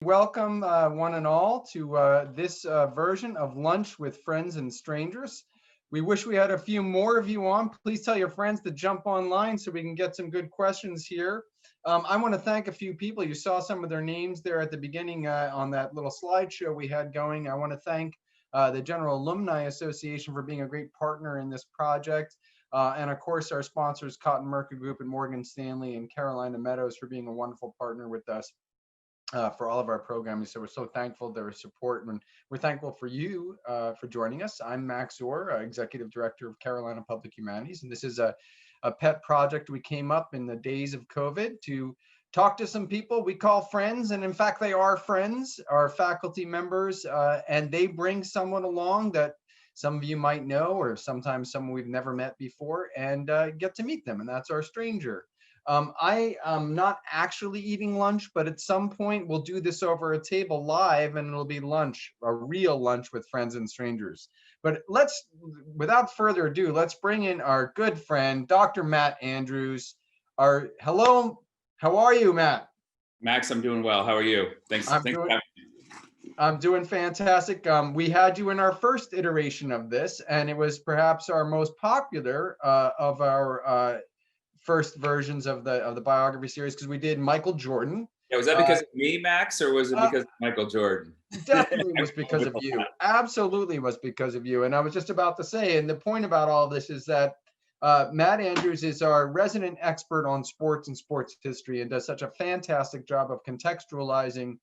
Welcome one and all to this version of Lunch with Friends and Strangers. We wish we had a few more of you on. Please tell your friends to jump online so we can get some good questions here. I want to thank a few people. You saw some of their names there at the beginning on that little slideshow we had going. I want to thank the General Alumni Association for being a great partner in this project. And of course, our sponsors, Cotton Merker Group and Morgan Stanley and Carolina Meadows, for being a wonderful partner with us. For all of our programming. So we're so thankful for their support, and we're thankful for you for joining us. I'm Max Owre, Executive Director of Carolina Public Humanities, and this is a pet project we came up in the days of COVID to talk to some people we call friends, and in fact, they are friends, our faculty members, and they bring someone along that some of you might know, or sometimes someone we've never met before, and get to meet them, and that's our stranger. I am not actually eating lunch, but at some point we'll do this over a table live and it'll be lunch, a real lunch with friends and strangers. But without further ado, let's bring in our good friend, Dr. Matt Andrews. Hello, how are you, Matt? Max, I'm doing well. How are you? Thanks for having me. I'm doing fantastic. We had you in our first iteration of this, and it was perhaps our most popular of our first versions of the biography series, because we did Michael Jordan. Yeah, was that because of me, Max, or was it because of Michael Jordan? Definitely was because of you. Absolutely was because of you. And I was just about to say, and the point about all this is that Matt Andrews is our resident expert on sports and sports history, and does such a fantastic job of contextualizing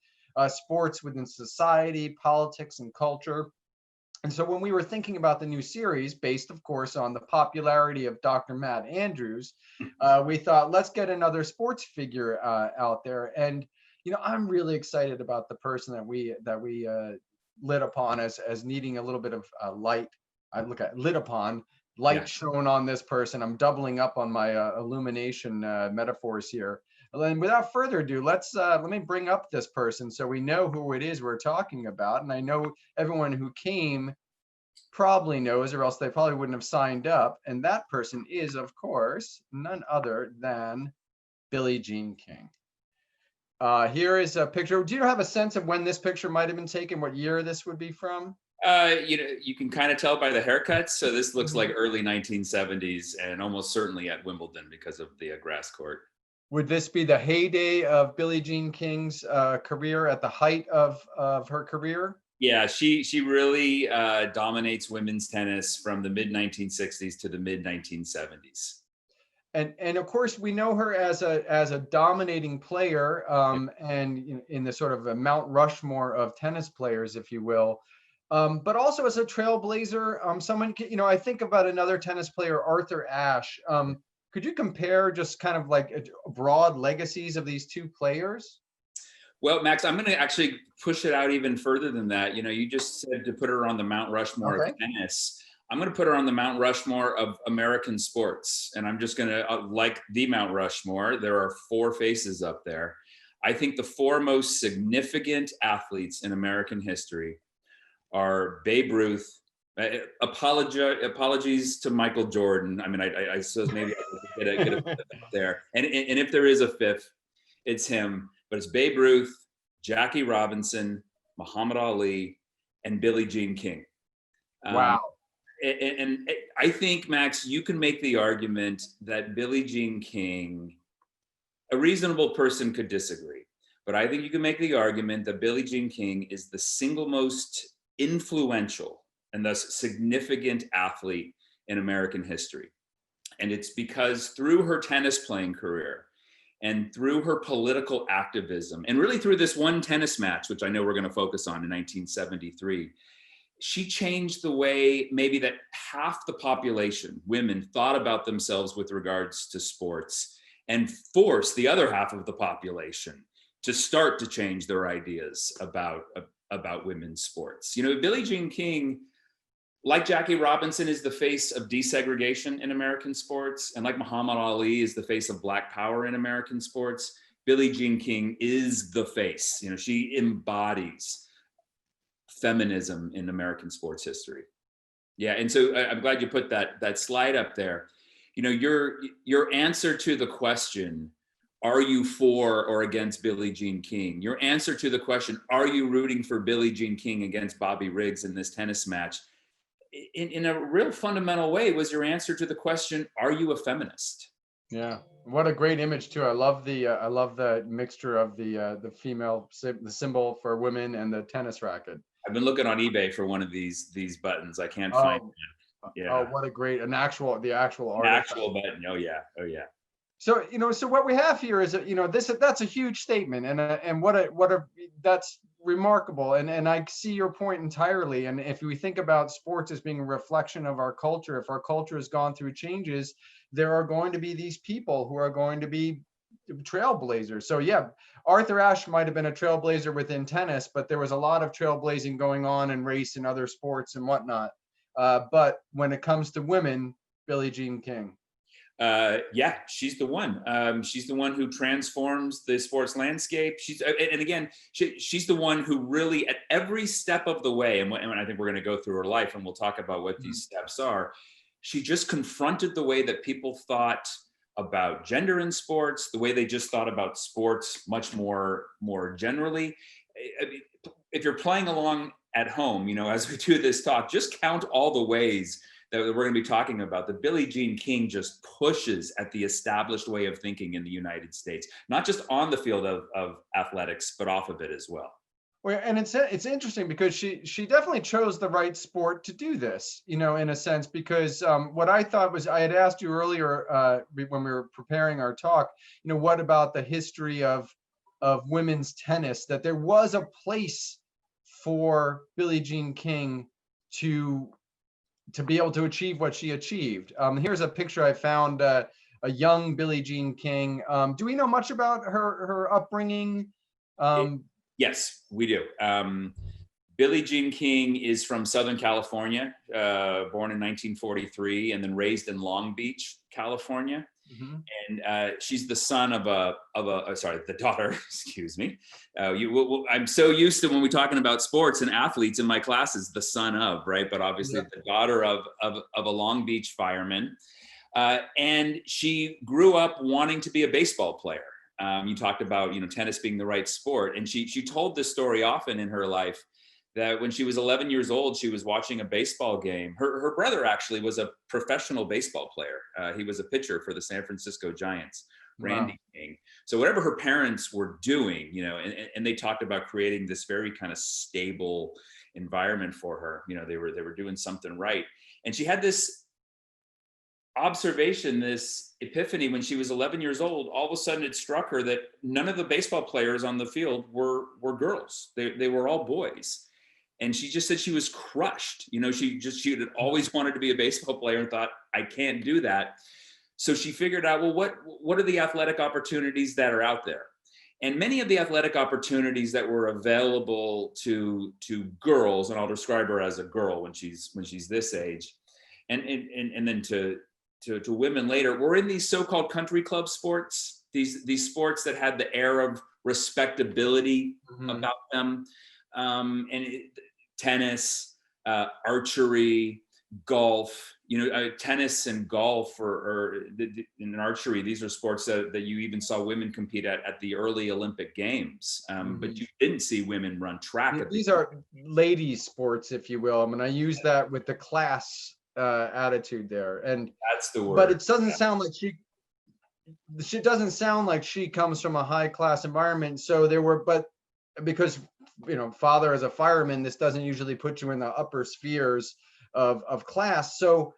sports within society, politics, and culture. And so when we were thinking about the new series, based, of course, on the popularity of Dr. Matt Andrews, we thought, let's get another sports figure out there. And, you know, I'm really excited about the person that we lit upon as needing a little bit of light. I look at lit upon, light shown on this person. I'm doubling up on my illumination metaphors here. And without further ado, let me bring up this person so we know who it is we're talking about. And I know everyone who came probably knows, or else they probably wouldn't have signed up. And that person is, of course, none other than Billie Jean King. Here is a picture. Do you have a sense of when this picture might have been taken, what year this would be from? You can kind of tell by the haircuts. So this looks like early 1970s, and almost certainly at Wimbledon because of the grass court. Would this be the heyday of Billie Jean King's career, at the height of her career? Yeah, she really dominates women's tennis from the mid 1960s to the mid 1970s. And of course, we know her as a dominating player, and in the sort of a Mount Rushmore of tennis players, if you will. But also as a trailblazer, someone, I think about another tennis player, Arthur Ashe. Could you compare just kind of like broad legacies of these two players? Well, Max, I'm going to actually push it out even further than that. You just said to put her on the Mount Rushmore of tennis. I'm going to put her on the Mount Rushmore of American sports. And I'm just going to, like the Mount Rushmore, there are four faces up there. I think the four most significant athletes in American history are Babe Ruth. Apologies to Michael Jordan. I mean, I suppose maybe I could get a fifth up there. And if there is a fifth, it's him. But it's Babe Ruth, Jackie Robinson, Muhammad Ali, and Billie Jean King. Wow. And I think, Max, you can make the argument that Billie Jean King, a reasonable person could disagree, but I think you can make the argument that Billie Jean King is the single most influential and thus significant athlete in American history. And it's because through her tennis playing career and through her political activism, and really through this one tennis match, which I know we're going to focus on in 1973, she changed the way maybe that half the population, women, thought about themselves with regards to sports, and forced the other half of the population to start to change their ideas about women's sports. Billie Jean King, like Jackie Robinson, is the face of desegregation in American sports, and like Muhammad Ali is the face of Black power in American sports, Billie Jean King is the face. She embodies feminism in American sports history. Yeah, and so I'm glad you put that slide up there. Your answer to the question, are you for or against Billie Jean King? Your answer to the question, are you rooting for Billie Jean King against Bobby Riggs in this tennis match? In a real fundamental way was your answer to the question, are you a feminist? Yeah, what a great image too. I love the mixture of the female the symbol for women and the tennis racket. I've been looking on eBay for one of these buttons. I can't find it. Yeah. Oh, what a great the actual actual button. Oh yeah. So so what we have here is that's a huge statement, and what a that's remarkable, and I see your point entirely. And if we think about sports as being a reflection of our culture, if our culture has gone through changes, there are going to be these people who are going to be trailblazers. So yeah, Arthur Ashe might have been a trailblazer within tennis, but there was a lot of trailblazing going on in race and other sports and whatnot. But when it comes to women, Billie Jean King. Yeah, she's the one. She's the one who transforms the sports landscape. She's the one who really, at every step of the way, and I think we're going to go through her life, and we'll talk about what these steps are. She just confronted the way that people thought about gender in sports, the way they just thought about sports much more generally. I mean, if you're playing along at home, as we do this talk, just count all the ways that we're going to be talking about. The Billie Jean King just pushes at the established way of thinking in the United States, not just on the field of athletics, but off of it as well. Well, and it's interesting because she definitely chose the right sport to do this, in a sense, because what I thought was, I had asked you earlier when we were preparing our talk, what about the history of women's tennis, that there was a place for Billie Jean King to be able to achieve what she achieved. Here's a picture I found, a young Billie Jean King. Do we know much about her upbringing? Yes, we do. Billie Jean King is from Southern California, born in 1943, and then raised in Long Beach, California. Mm-hmm. And she's the son of the daughter, excuse me. I'm so used to, when we're talking about sports and athletes in my classes, the son of, right? But obviously the daughter of a Long Beach fireman. And she grew up wanting to be a baseball player. You talked about, tennis being the right sport. And she told this story often in her life, that when she was 11 years old, she was watching a baseball game. Her brother actually was a professional baseball player. He was a pitcher for the San Francisco Giants, Randy King. So whatever her parents were doing, and they talked about creating this very kind of stable environment for her. They were doing something right. And she had this observation, this epiphany when she was 11 years old. All of a sudden it struck her that none of the baseball players on the field were girls. They were all boys. And she just said she was crushed. She had always wanted to be a baseball player and thought, I can't do that. So she figured out, well, what are the athletic opportunities that are out there? And many of the athletic opportunities that were available to girls, and I'll describe her as a girl when she's this age, and then to women later, were in these so-called country club sports, these sports that had the air of respectability about them. Tennis, archery, golf, tennis and golf or in archery, these are sports that you even saw women compete at the early Olympic Games. But you didn't see women run track. These are ladies' sports, if you will. I mean, I use that with the class attitude there. And that's the word. But it doesn't sound like she doesn't sound like she comes from a high class environment. So because father as a fireman, this doesn't usually put you in the upper spheres of class. So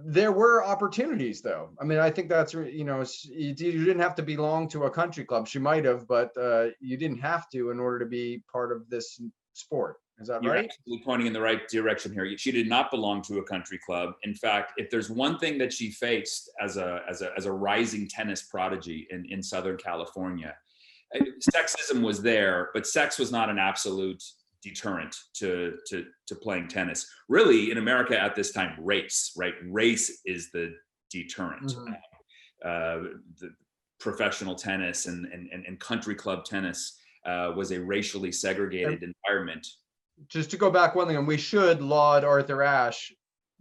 there were opportunities, though. I mean, I think that's, you didn't have to belong to a country club. She might have, but you didn't have to in order to be part of this sport. Is that You're right? absolutely pointing in the right direction here. She did not belong to a country club. In fact, if there's one thing that she faced as a rising tennis prodigy in Southern California, sexism was there, but sex was not an absolute deterrent to playing tennis. Really, in America at this time, race, right? Race is the deterrent. The professional tennis and country club tennis was a racially segregated environment. Just to go back one thing, and we should laud Arthur Ashe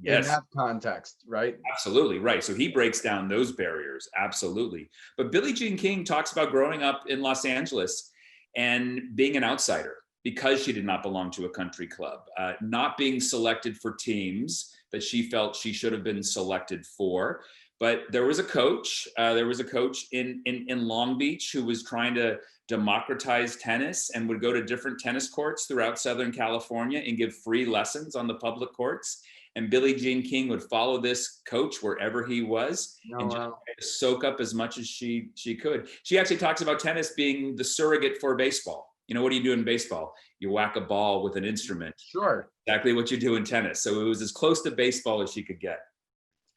in Yes. that context, right? Absolutely right. So he breaks down those barriers. Absolutely. But Billie Jean King talks about growing up in Los Angeles and being an outsider because she did not belong to a country club, not being selected for teams that she felt she should have been selected for. But there was a coach. There was a coach in Long Beach who was trying to democratize tennis and would go to different tennis courts throughout Southern California and give free lessons on the public courts. And Billie Jean King would follow this coach wherever he was Oh, and just wow. soak up as much as she could. She actually talks about tennis being the surrogate for baseball. You know, what do you do in baseball? You whack a ball with an instrument. Sure. Exactly what you do in tennis. So it was as close to baseball as she could get.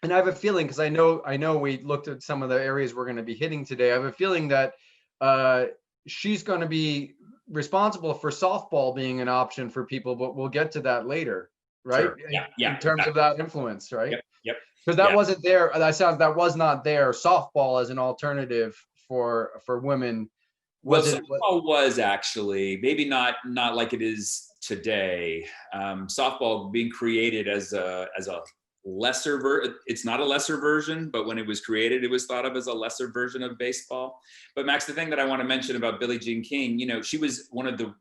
And I have a feeling, because I know we looked at some of the areas we're going to be hitting today. I have a feeling that uh, she's going to be responsible for softball being an option for people, but we'll get to that later, right? Sure. Yeah. In Yeah. terms of Exactly. that influence, right? Yep. Yep. Because that Yeah. wasn't there. That was not there. Softball as an alternative for women. Well, Was it? softball was actually maybe not like it is today. Softball being created as a lesser it's not a lesser version, but when it was created, it was thought of as a lesser version of baseball. But Max, the thing that I want to mention about Billie Jean King, you know, she was one of the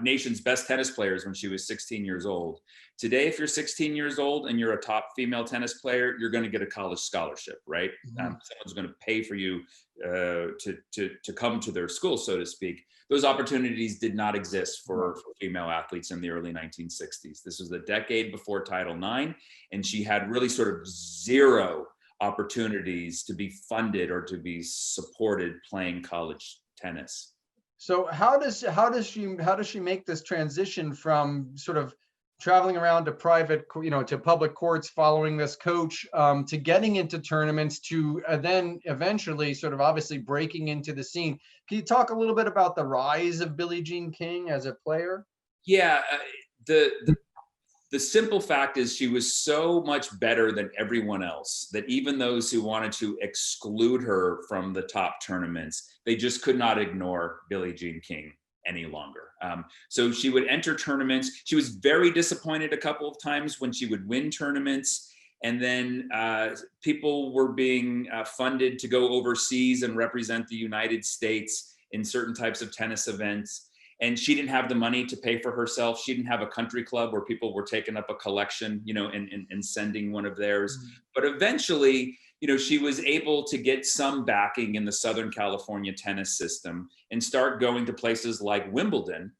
nation's best tennis players when she was 16 years old. Today, if you're 16 years old and you're a top female tennis player, you're going to get a college scholarship, right? Someone's going to pay for you to come to their school, so to speak. Those opportunities did not exist for female athletes in the early 1960s. This was the decade before Title IX, and she had really sort of zero opportunities to be funded or to be supported playing college tennis. So how does she make this transition from sort of traveling around to to public courts following this coach, to getting into tournaments, to then eventually sort of obviously breaking into the scene? Can you talk a little bit about the rise of Billie Jean King as a player? Yeah, the simple fact is she was so much better than everyone else that even those who wanted to exclude her from the top tournaments, they just could not ignore Billie Jean King any longer. So she would enter tournaments. She was very disappointed a couple of times when she would win tournaments. And then people were being funded to go overseas and represent the United States in certain types of tennis events. And she didn't have the money to pay for herself. She didn't have a country club where people were taking up a collection, you know, and sending one of theirs. But eventually, you know, she was able to get some backing in the Southern California tennis system and start going to places like Wimbledon,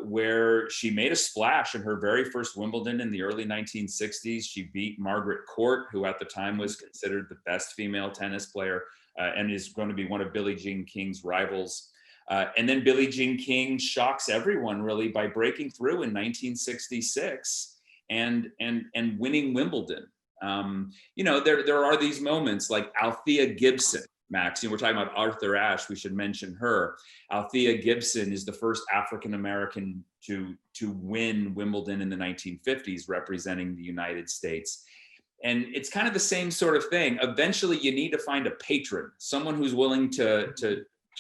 where she made a splash in her very first Wimbledon in the early 1960s. She beat Margaret Court, who at the time was considered the best female tennis player, and is going to be one of Billie Jean King's rivals. And then Billie Jean King shocks everyone really by breaking through in 1966 and winning Wimbledon. You know, there are these moments like Althea Gibson, Max. You know, we're talking about Arthur Ashe. We should mention her. Althea Gibson is the first African American to win Wimbledon in the 1950s, representing the United States. And it's kind of the same sort of thing. Eventually, you need to find a patron, someone who's willing to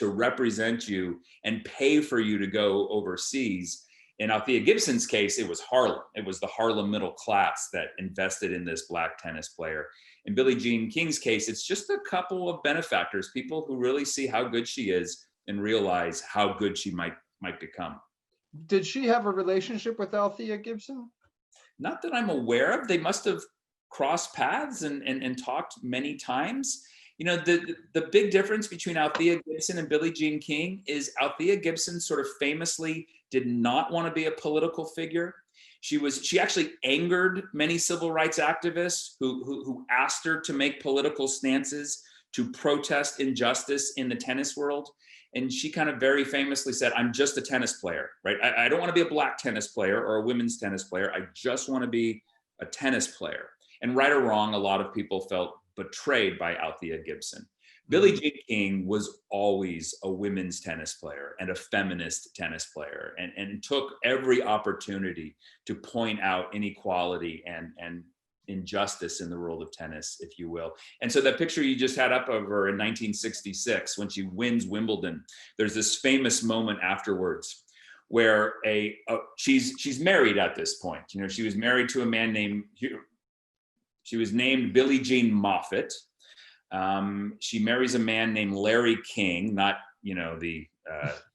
represent you and pay for you to go overseas. In Althea Gibson's case, it was Harlem. It was the Harlem middle class that invested in this Black tennis player. In Billie Jean King's case, it's just a couple of benefactors, people who really see how good she is and realize how good she might become. Did she have a relationship with Althea Gibson? Not that I'm aware of. They must have crossed paths and talked many times. You know, the big difference between Althea Gibson and Billie Jean King is Althea Gibson sort of famously did not want to be a political figure. She actually angered many civil rights activists who asked her to make political stances to protest injustice in the tennis world. And she kind of very famously said, "I'm just a tennis player, right? I don't want to be a Black tennis player or a women's tennis player. I just want to be a tennis player." And right or wrong, a lot of people felt betrayed by Althea Gibson. Billie Jean King was always a women's tennis player and a feminist tennis player, and took every opportunity to point out inequality and injustice in the world of tennis, if you will. And so that picture you just had up of her in 1966, when she wins Wimbledon, there's this famous moment afterwards where she's married at this point. You know, she was married to a man named She was named Billie Jean Moffitt. She marries a man named Larry King, not, the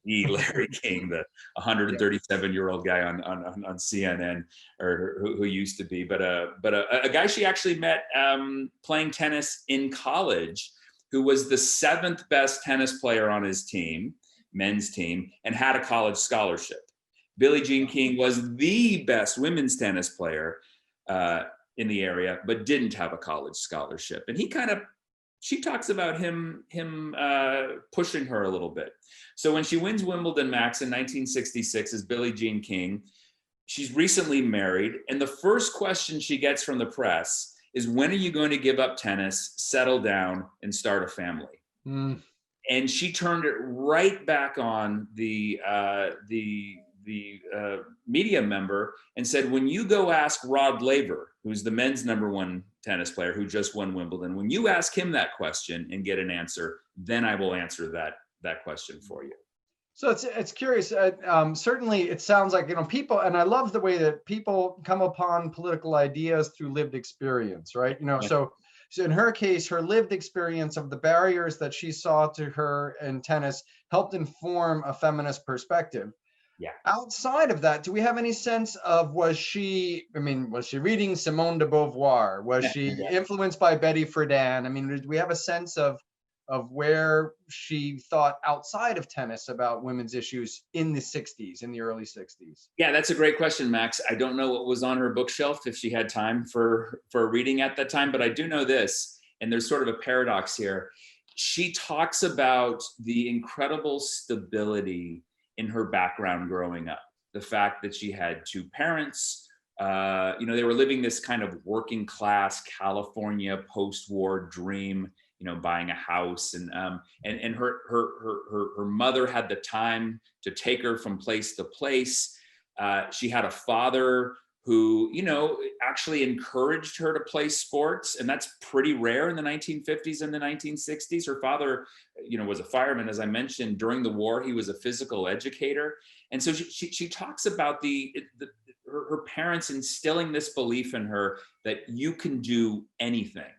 Larry King, the 137-year-old guy on CNN, or who used to be, but a guy she actually met playing tennis in college, who was the 7th best tennis player on his team, men's team, and had a college scholarship. Billie Jean King was the best women's tennis player in the area, but didn't have a college scholarship. And she talks about him pushing her a little bit. So when she wins Wimbledon, Max, in 1966 as Billie Jean King, she's recently married. And the first question she gets from the press is, when are you going to give up tennis, settle down, and start a family? And she turned it right back on the media member and said, when you go ask Rod Laver, who's the men's #1 tennis player who just won Wimbledon, when you ask him that question and get an answer, then I will answer that question for you. So it's curious. Certainly, it sounds like, people, and I love the way that people come upon political ideas through lived experience, right? So in her case, her lived experience of the barriers that she saw to her in tennis helped inform a feminist perspective. Yeah. Outside of that, do we have any sense of, was she reading Simone de Beauvoir? Was she influenced by Betty Friedan? Do we have a sense of where she thought outside of tennis about women's issues in the 60s, in the early 60s? Yeah, that's a great question, Max. I don't know what was on her bookshelf, if she had time for reading at that time, but I do know this, and there's sort of a paradox here. She talks about the incredible stability in her background growing up. The fact that she had 2 parents, they were living this kind of working class California post-war dream, buying a house, and her mother had the time to take her from place to place. She had a father who, actually encouraged her to play sports, and that's pretty rare in the 1950s and the 1960s. Her father, was a fireman, as I mentioned. During the war, he was a physical educator, and so she talks about her parents instilling this belief in her that you can do anything.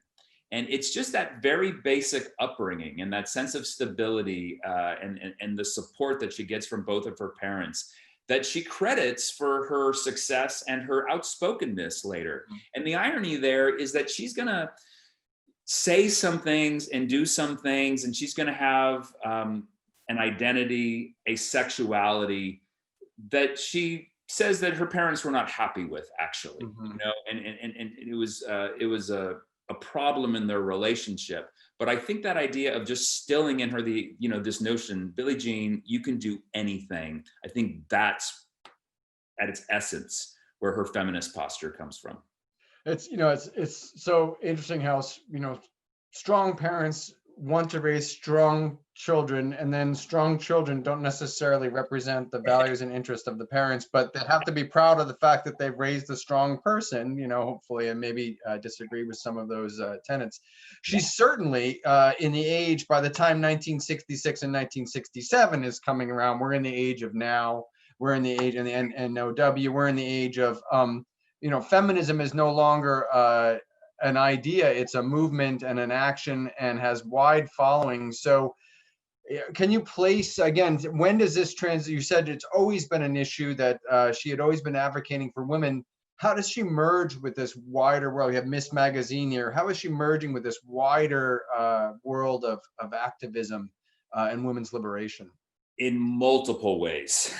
And it's just that very basic upbringing and that sense of stability and the support that she gets from both of her parents that she credits for her success and her outspokenness later. And the irony there is that she's going to say some things and do some things, and she's going to have an identity, a sexuality that she says that her parents were not happy with, actually. And it was a problem in their relationship. But I think that idea of just stilling in her this notion, Billie Jean, you can do anything. I think that's at its essence where her feminist posture comes from. It's so interesting how, strong parents want to raise strong children, and then strong children don't necessarily represent the values and interests of the parents, but they have to be proud of the fact that they've raised a strong person, hopefully, and maybe disagree with some of those tenets. She's certainly in the age, by the time 1966 and 1967 is coming around, we're in the age of now, we're in the age, and OW, we're in the age of, feminism is no longer an idea, it's a movement and an action, and has wide following. So can you place, again, when does this you said it's always been an issue that she had always been advocating for women. How does she merge with this wider world? We have Miss Magazine here. How is she merging with this wider world of activism and women's liberation? In multiple ways.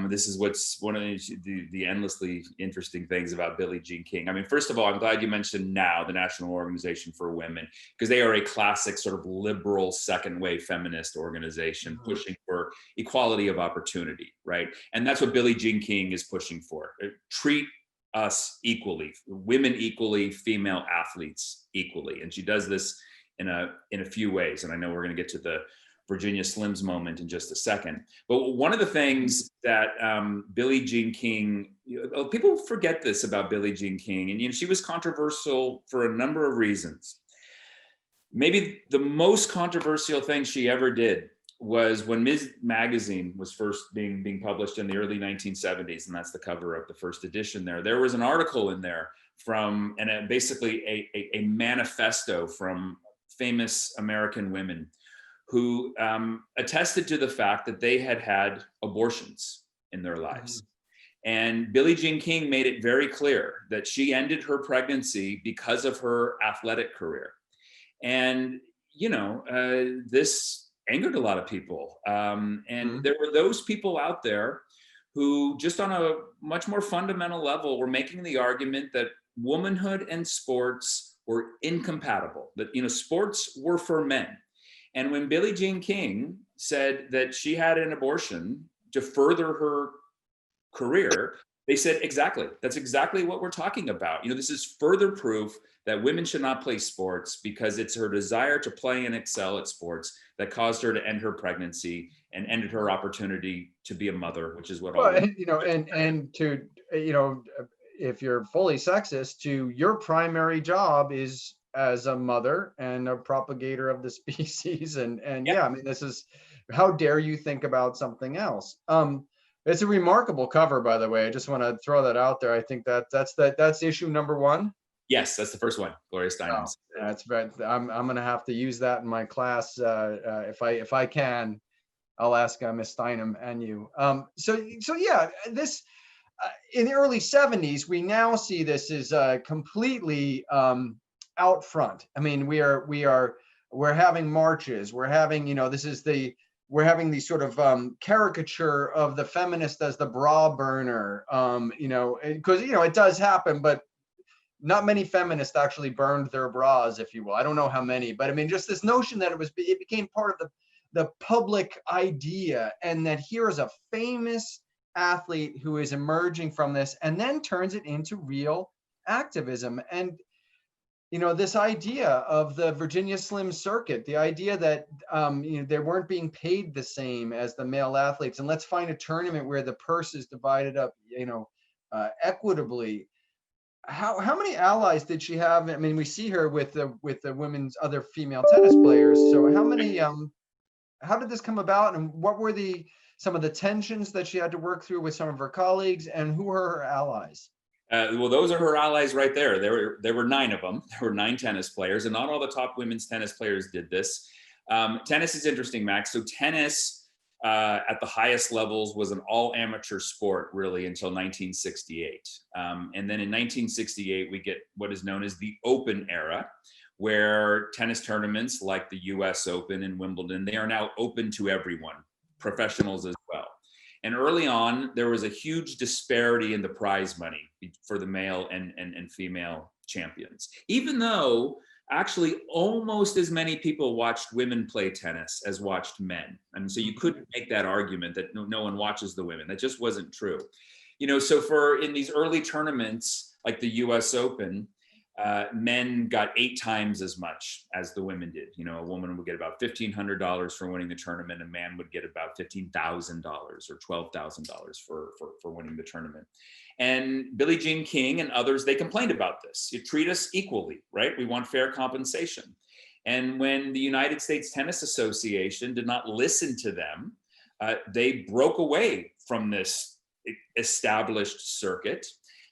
This is what's one of the endlessly interesting things about Billie Jean King. First of all, I'm glad you mentioned NOW, the National Organization for Women, because they are a classic sort of liberal second wave feminist organization pushing for equality of opportunity, right? And that's what Billie Jean King is pushing for. Treat us equally, women equally, female athletes equally. And she does this in a few ways. And I know we're going to get to the Virginia Slims moment in just a second. But one of the things that Billie Jean King, people forget this about Billie Jean King, and she was controversial for a number of reasons. Maybe the most controversial thing she ever did was when Ms. Magazine was first being published in the early 1970s, and that's the cover of the first edition there. There was an article in there and basically a manifesto from famous American women who attested to the fact that they had had abortions in their lives. And Billie Jean King made it very clear that she ended her pregnancy because of her athletic career. And, this angered a lot of people. And there were those people out there who, just on a much more fundamental level, were making the argument that womanhood and sports were incompatible, that, sports were for men. And when Billie Jean King said that she had an abortion to further her career, they said, exactly, that's exactly what we're talking about. This is further proof that women should not play sports because it's her desire to play and excel at sports that caused her to end her pregnancy and ended her opportunity to be a mother, which is what all and to, if you're fully sexist, your primary job is as a mother and a propagator of the species. And yeah, I mean, this is, how dare you think about something else? It's a remarkable cover, by the way. I just want to throw that out there. I think that's issue number 1. Yes, that's the first one, Gloria Steinem. Oh, that's right. I'm going to have to use that in my class if I can. I'll ask Miss Steinem and you. So yeah, this in the early 70s, we now see this as completely out front. I mean, we're having marches. We're having, we're having these sort of caricature of the feminist as the bra burner, because, it does happen, but not many feminists actually burned their bras, if you will. I don't know how many, but I mean, just this notion that it became part of the public idea, and that here is a famous athlete who is emerging from this and then turns it into real activism. And this idea of the Virginia Slim circuit, the idea that they weren't being paid the same as the male athletes, and let's find a tournament where the purse is divided up equitably. How many allies did she have? I mean, we see her with the women's other female tennis players. So how many? How did this come about, and what were some of the tensions that she had to work through with some of her colleagues, and who were her allies? Well, those are her allies right there. There were 9 of them. There were 9 tennis players, and not all the top women's tennis players did this. Tennis is interesting, Max. So tennis at the highest levels was an all amateur sport really until 1968. And then in 1968, we get what is known as the Open era, where tennis tournaments like the US Open and Wimbledon, they are now open to everyone, professionals as well. And early on, there was a huge disparity in the prize money for the male and female champions, even though actually almost as many people watched women play tennis as watched men. And so you couldn't make that argument that no one watches the women. That just wasn't true. So in these early tournaments, like the US Open, men got 8 times as much as the women did. A woman would get about $1,500 for winning the tournament. A man would get about $15,000 or $12,000 for winning the tournament. And Billie Jean King and others, they complained about this. You treat us equally, right? We want fair compensation. And when the United States Tennis Association did not listen to them, they broke away from this established circuit.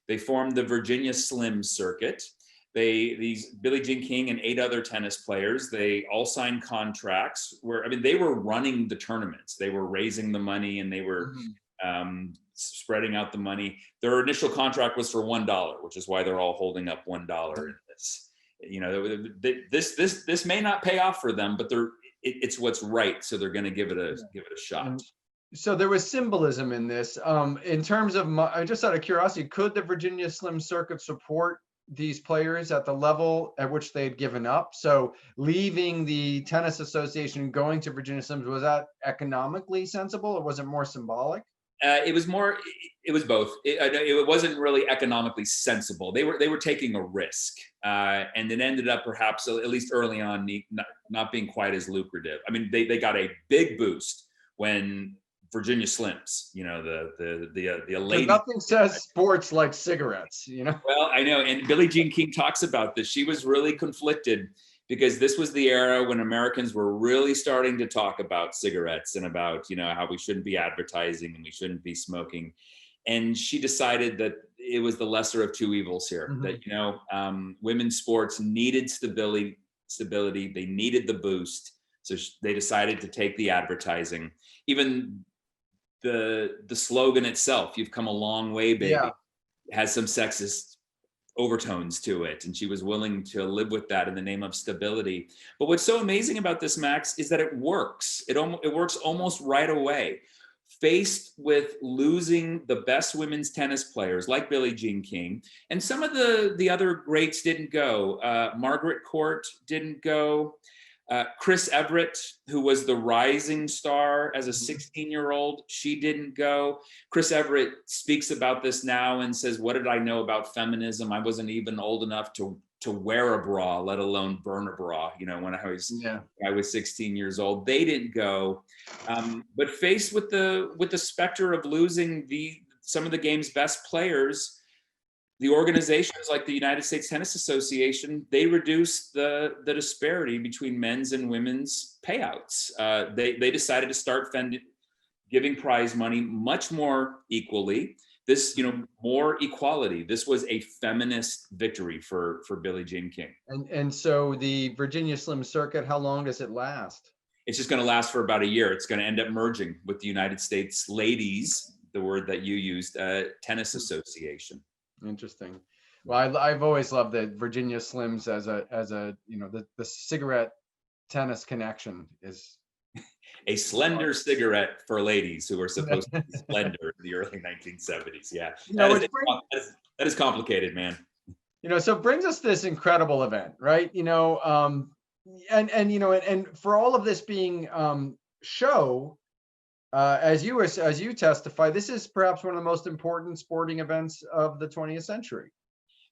They formed the Virginia Slim circuit. These Billie Jean King and 8 other tennis players, they all signed contracts where, they were running the tournaments. They were raising the money, and they were spreading out the money. Their initial contract was for $1, which is why they're all holding up $1 in this. This may not pay off for them, but it's what's right. So they're going to give it a shot. So there was symbolism in this. In terms of, just out of curiosity, could the Virginia Slim circuit support these players at the level at which they had given up? So leaving the Tennis Association, going to Virginia Slims, was that economically sensible, or was it more symbolic? It was both. It wasn't really economically sensible. They were taking a risk, and it ended up perhaps, at least early on, not being quite as lucrative. They got a big boost when Virginia Slims, the lady. Nothing says sports like cigarettes, Well, I know, and Billie Jean King talks about this. She was really conflicted because this was the era when Americans were really starting to talk about cigarettes and about, how we shouldn't be advertising and we shouldn't be smoking. And she decided that it was the lesser of two evils here. Mhm. That, you know, women's sports needed stability. They needed the boost. So they decided to take the advertising. Even the slogan itself, "You've come a long way, baby," Yeah. has some sexist overtones to it, and she was willing to live with that in the name of stability. But what's so amazing about this, Max, is that it works. It works almost right away. Faced with losing the best women's tennis players like Billie Jean King, and some of the other greats didn't go. Margaret Court didn't go. Chris Everett, who was the rising star as a 16-year-old, she didn't go. Chris Everett speaks about this now and says, "What did I know about feminism? I wasn't even old enough to wear a bra, let alone burn a bra, you know, when I was 16 years old." They didn't go. But faced with the specter of losing some of the game's best players, the organizations like the United States Tennis Association, they reduced the disparity between men's and women's payouts. They decided to start giving prize money much more equally. This, you know, more equality. This was a feminist victory for Billie Jean King. And so the Virginia Slim Circuit, how long does it last? It's just going to last for about a year. It's going to end up merging with the United States Ladies, the word that you used, Tennis Association. Interesting. Well, I've always loved the Virginia Slims as a you know, the cigarette tennis connection is a slender cigarette for ladies who were supposed to be slender in the early 1970s. Yeah, that is complicated, man. You know, so it brings us this incredible event, right? You know, and you know, and for all of this being show, as you testify, this is perhaps one of the most important sporting events of the 20th century.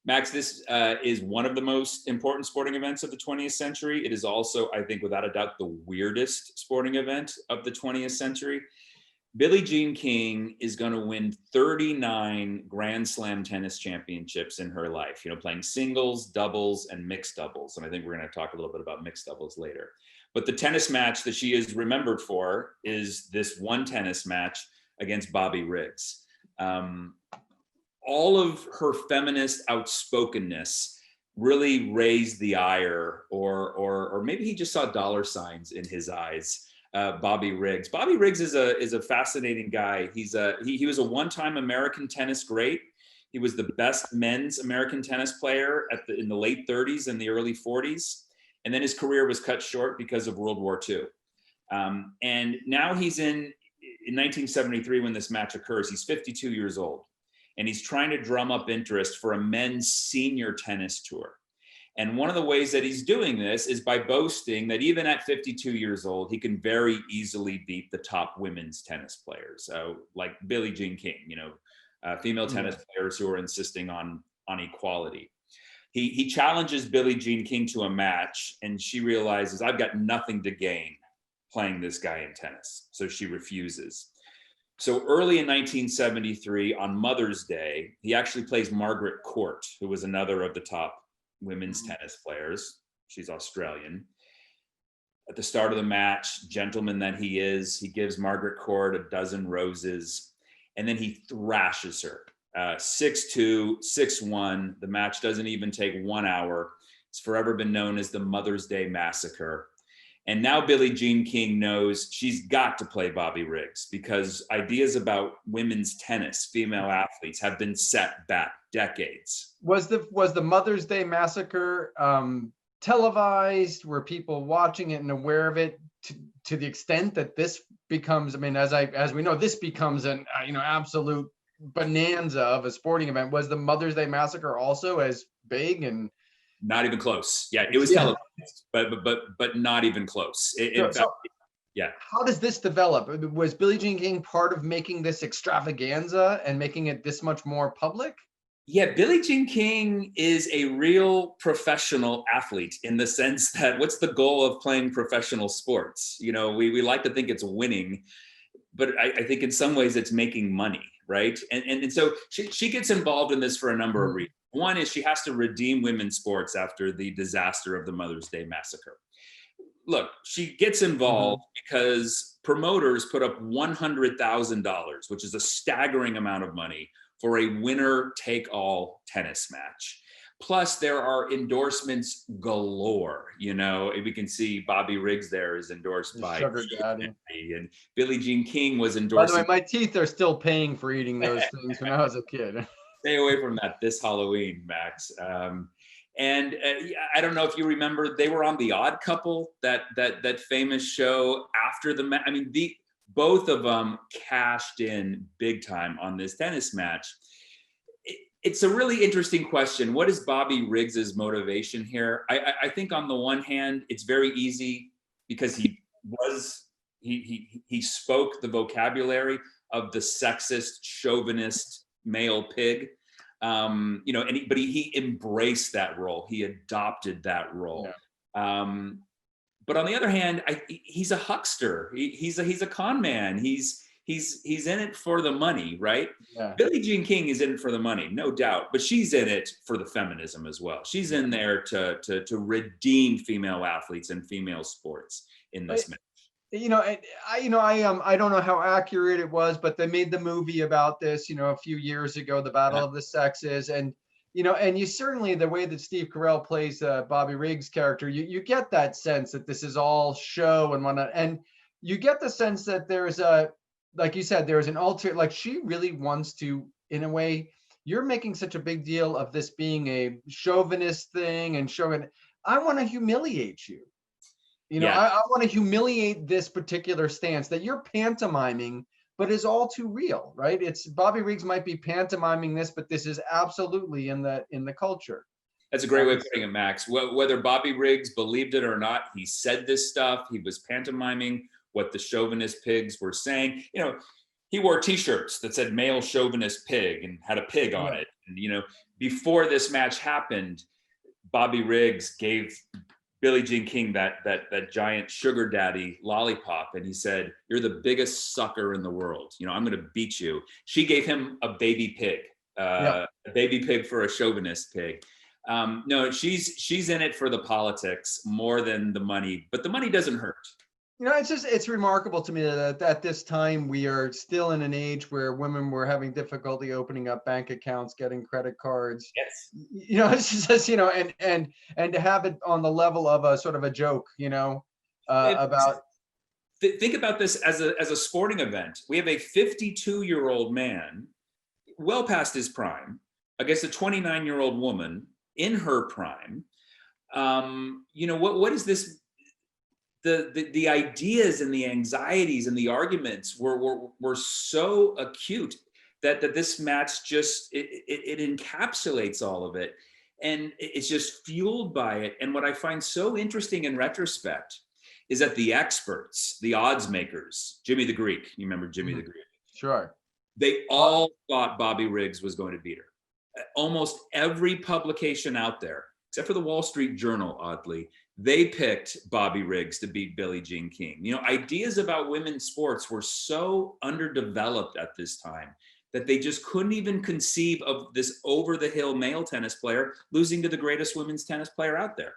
Max, this is one of the most important sporting events of the 20th century. It is also, I think, without a doubt, the weirdest sporting event of the 20th century. Billie Jean King is going to win 39 Grand Slam tennis championships in her life, you know, playing singles, doubles, and mixed doubles. And I think we're going to talk a little bit about mixed doubles later. But the tennis match that she is remembered for is this one tennis match against Bobby Riggs. All of her feminist outspokenness really raised the ire, or maybe he just saw dollar signs in his eyes. Bobby Riggs. Bobby Riggs is a fascinating guy. He was a one-time American tennis great. He was the best men's American tennis player in the late 30s and the early 40s. And then his career was cut short because of World War II. And now he's in 1973 when this match occurs. He's 52 years old. And he's trying to drum up interest for a men's senior tennis tour. And one of the ways that he's doing this is by boasting that even at 52 years old, he can very easily beat the top women's tennis players, like Billie Jean King, you know, female tennis players who are insisting on equality. He challenges Billie Jean King to a match, and she realizes, I've got nothing to gain playing this guy in tennis. So she refuses. So early in 1973, on Mother's Day, he actually plays Margaret Court, who was another of the top women's tennis players. She's Australian. At the start of the match, gentleman that he is, he gives Margaret Court a dozen roses, and then he thrashes her. 6-2, 6-1. The match doesn't even take 1 hour. It's forever been known as the Mother's Day Massacre. And now Billie Jean King knows she's got to play Bobby Riggs because ideas about women's tennis, female athletes, have been set back decades. Was the Mother's Day Massacre televised? Were people watching it and aware of it to the extent that this becomes? I mean, as we know, this becomes an absolute bonanza of a sporting event. Was the Mother's Day Massacre also as big? And not even close. Yeah, it was televised, but not even close. Yeah. How does this develop? Was Billie Jean King part of making this extravaganza and making it this much more public? Yeah, Billie Jean King is a real professional athlete in the sense that what's the goal of playing professional sports? You know, we like to think it's winning, but I think in some ways it's making money, right? And so she gets involved in this for a number of reasons. One is she has to redeem women's sports after the disaster of the Mother's Day Massacre. Look, she gets involved because promoters put up $100,000, which is a staggering amount of money, for a winner-take-all tennis match. Plus, there are endorsements galore. You know, we can see Bobby Riggs there is endorsed by Sugar Daddy. and Billie Jean King was By the endorsing. way, my teeth are still paying for eating those things when I was a kid. Stay away from that this Halloween, Max. I don't know if you remember, they were on The Odd Couple, that famous show after the match. I mean, both of them cashed in big time on this tennis match. It's a really interesting question. What is Bobby Riggs's motivation here? I think on the one hand, it's very easy because he spoke the vocabulary of the sexist, chauvinist male pig. You know, but he embraced that role. He adopted that role. Yeah. But on the other hand, he's a huckster. He's a con man. He's in it for the money, right? Yeah. Billie Jean King is in it for the money, no doubt, but she's in it for the feminism as well. She's in there to redeem female athletes and female sports in this match. You know, I don't know how accurate it was, but they made the movie about this, you know, a few years ago, the Battle of the Sexes, and you know, and you certainly, the way that Steve Carell plays Bobby Riggs' character, you get that sense that this is all show and whatnot, and you get the sense that there's like you said, there's an like she really wants to, in a way, you're making such a big deal of this being a chauvinist thing and showing, I want to humiliate you. You know, yeah. I want to humiliate this particular stance that you're pantomiming, but is all too real, right? It's Bobby Riggs might be pantomiming this, but this is absolutely in the culture. That's a great way of putting it, Max. Whether Bobby Riggs believed it or not, he said this stuff. He was pantomiming what the chauvinist pigs were saying. You know, he wore T-shirts that said "male chauvinist pig" and had a pig on it. And you know, before this match happened, Bobby Riggs gave Billie Jean King that giant sugar daddy lollipop, and he said, "You're the biggest sucker in the world. You know, I'm going to beat you." She gave him a baby pig, a baby pig for a chauvinist pig. No, she's in it for the politics more than the money, but the money doesn't hurt. You know, it's remarkable to me that at this time we are still in an age where women were having difficulty opening up bank accounts, getting credit cards. Yes. You know, it's just, you know, and to have it on the level of a sort of a joke, you know, about. Think about this as a sporting event. We have a 52-year-old man, well past his prime, against a 29-year-old woman in her prime. You know, what is this? The ideas and the anxieties and the arguments were so acute that this match just it encapsulates all of it, and it's just fueled by it. And what I find so interesting in retrospect is that the experts, the odds makers, Jimmy the Greek, you remember Jimmy the Greek? Sure. They all thought Bobby Riggs was going to beat her. Almost every publication out there, except for the Wall Street Journal, oddly, they picked Bobby Riggs to beat Billie Jean King. You know, ideas about women's sports were so underdeveloped at this time that they just couldn't even conceive of this over-the-hill male tennis player losing to the greatest women's tennis player out there.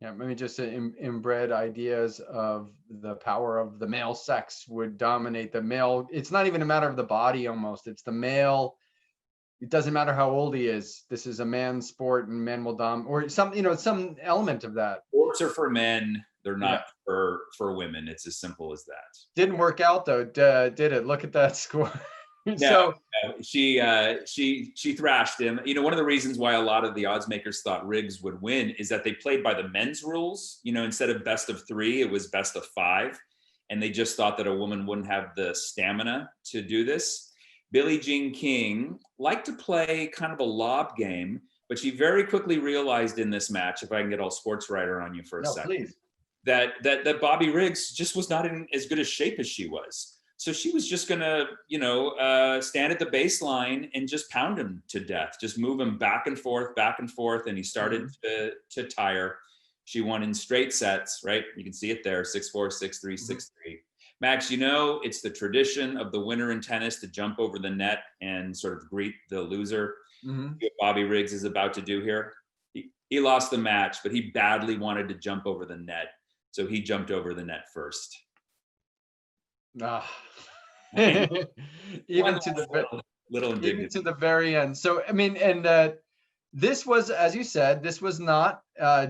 Yeah, maybe just inbred ideas of the power of the male sex would dominate the male. It's not even a matter of the body almost. It's the male. It doesn't matter how old he is. This is a man's sport, and men will or some, you know, some element of that. Sports are for men. They're not for women. It's as simple as that. Didn't work out though, did it? Look at that score. No, she thrashed him. You know, one of the reasons why a lot of the odds makers thought Riggs would win is that they played by the men's rules. You know, instead of best of 3, it was best of 5, and they just thought that a woman wouldn't have the stamina to do this. Billie Jean King liked to play kind of a lob game, but she very quickly realized in this match, if I can get all sports writer on you for a second, please. that Bobby Riggs just was not in as good a shape as she was. So she was just gonna, you know, stand at the baseline and just pound him to death, just move him back and forth, and he started to tire. She won in straight sets, right? You can see it there, 6-4, 6-3, 6-3. Max, you know, it's the tradition of the winner in tennis to jump over the net and sort of greet the loser. What Bobby Riggs is about to do here. He lost the match, but he badly wanted to jump over the net. So he jumped over the net first. Even to the Little Even indignity. to the very end. So, I mean, and this was, as you said, this was not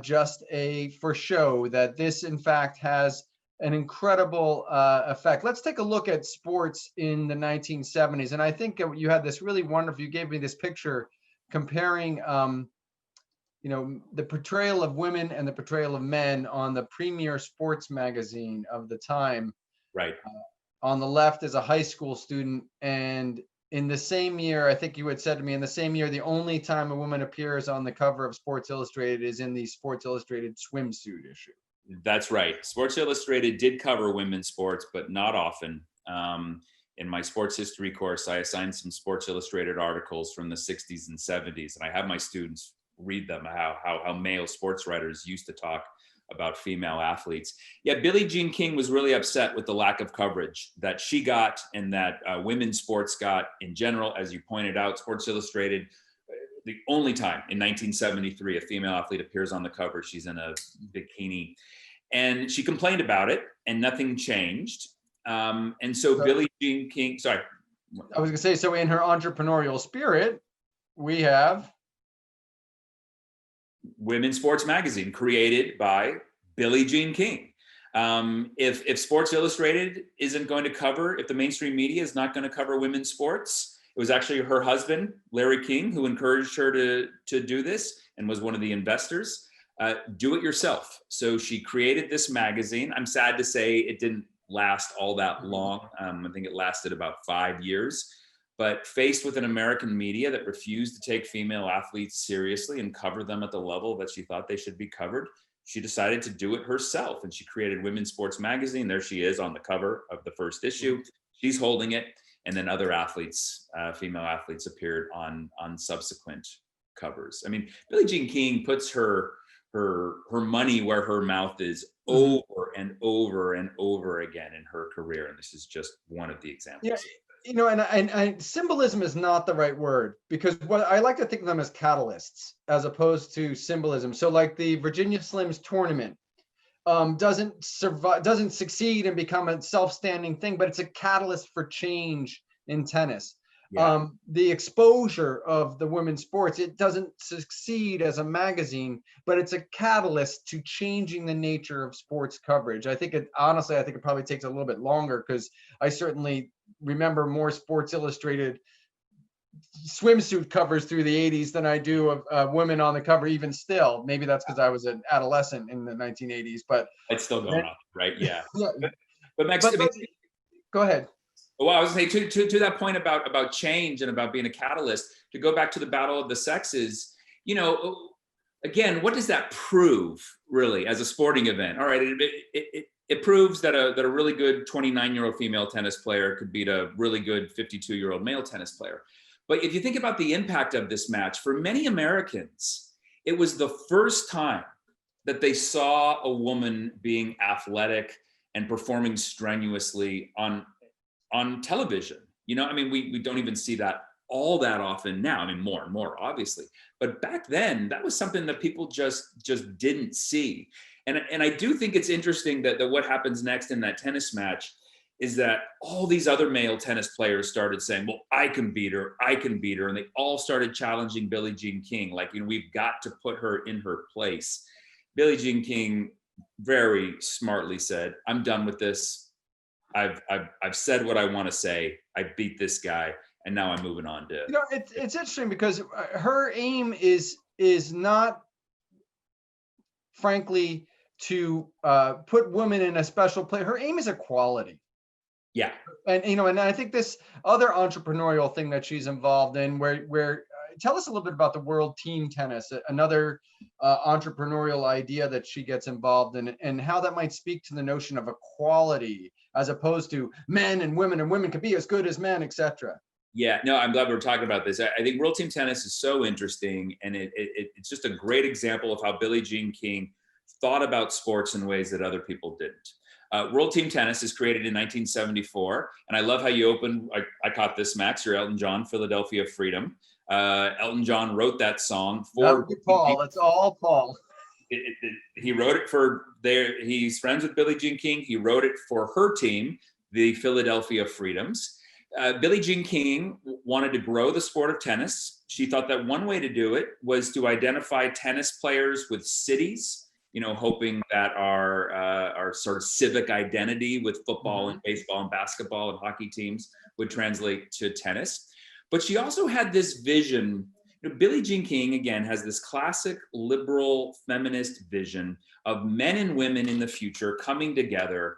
just a for show, that this in fact has an incredible effect. Let's take a look at sports in the 1970s. And I think you had this really wonderful, you gave me this picture comparing, you know, the portrayal of women and the portrayal of men on the premier sports magazine of the time. Right. On the left is a high school student, and in the same year, I think you had said to me, in the same year, the only time a woman appears on the cover of Sports Illustrated is in the Sports Illustrated swimsuit issue. That's right. Sports Illustrated did cover women's sports, but not often. In my sports history course, I assigned some Sports Illustrated articles from the 60s and 70s, and I have my students read them, how male sports writers used to talk about female athletes. Yeah, Billie Jean King was really upset with the lack of coverage that she got and that women's sports got in general. As you pointed out, Sports Illustrated, the only time in 1973 a female athlete appears on the cover, she's in a bikini. And she complained about it and nothing changed. And so Billie Jean King, sorry. I was gonna say, so in her entrepreneurial spirit, we have Women's Sports Magazine, created by Billie Jean King. If Sports Illustrated isn't going to cover, if the mainstream media is not going to cover women's sports, it was actually her husband, Larry King, who encouraged her to do this and was one of the investors. Do it yourself. So she created this magazine. I'm sad to say it didn't last all that long. I think it lasted about 5 years. But faced with an American media that refused to take female athletes seriously and cover them at the level that she thought they should be covered, she decided to do it herself. And she created Women's Sports Magazine. There she is on the cover of the first issue. She's holding it. And then other athletes, female athletes, appeared on subsequent covers. I mean, Billie Jean King puts her money where her mouth is over and over and over again in her career. And this is just one of the examples. Yeah. You know, and symbolism is not the right word, because what I like to think of them as catalysts as opposed to symbolism. So like the Virginia Slims tournament doesn't succeed and become a self-standing thing, but it's a catalyst for change in tennis. Yeah. The exposure of the women's sports, it doesn't succeed as a magazine, but it's a catalyst to changing the nature of sports coverage. I think it probably takes a little bit longer, because I certainly remember more Sports Illustrated swimsuit covers through the 80s than I do of women on the cover, even still. Maybe that's because I was an adolescent in the 1980s, but it's still going on, right? Yeah. Yeah. But Max, go ahead. Well, I was going to say to that point about change and about being a catalyst, to go back to the battle of the sexes, you know, again, what does that prove really as a sporting event? All right, it proves that a really good 29-year-old female tennis player could beat a really good 52-year-old male tennis player. But if you think about the impact of this match, for many Americans, it was the first time that they saw a woman being athletic and performing strenuously on television. You know, I mean, we don't even see that all that often now. I mean, more and more, obviously. But back then, that was something that people just didn't see. And I do think it's interesting that what happens next in that tennis match is that all these other male tennis players started saying, well, I can beat her. And they all started challenging Billie Jean King. Like, you know, we've got to put her in her place. Billie Jean King very smartly said, I'm done with this. I've said what I want to say. I beat this guy, and now I'm moving on to. You know, it's interesting because her aim is not, frankly, to put women in a special place. Her aim is equality. Yeah. And you know, and I think this other entrepreneurial thing that she's involved in, where tell us a little bit about the World Team Tennis, another entrepreneurial idea that she gets involved in, and how that might speak to the notion of equality as opposed to men and women can be as good as men, etc. Yeah, no, I'm glad we're talking about this. I think World Team Tennis is so interesting, and it's just a great example of how Billie Jean King thought about sports in ways that other people didn't. World Team Tennis is created in 1974, and I love how you opened. I caught this, Max. You're Elton John, Philadelphia Freedom. Elton John wrote that song for Paul. It's all Paul. He wrote it for he's friends with Billie Jean King. He wrote it for her team, the Philadelphia Freedoms. Billie Jean King wanted to grow the sport of tennis. She thought that one way to do it was to identify tennis players with cities, hoping that our sort of civic identity with football and baseball and basketball and hockey teams would translate to tennis. But she also had this vision. Billie Jean King, again, has this classic liberal feminist vision of men and women in the future coming together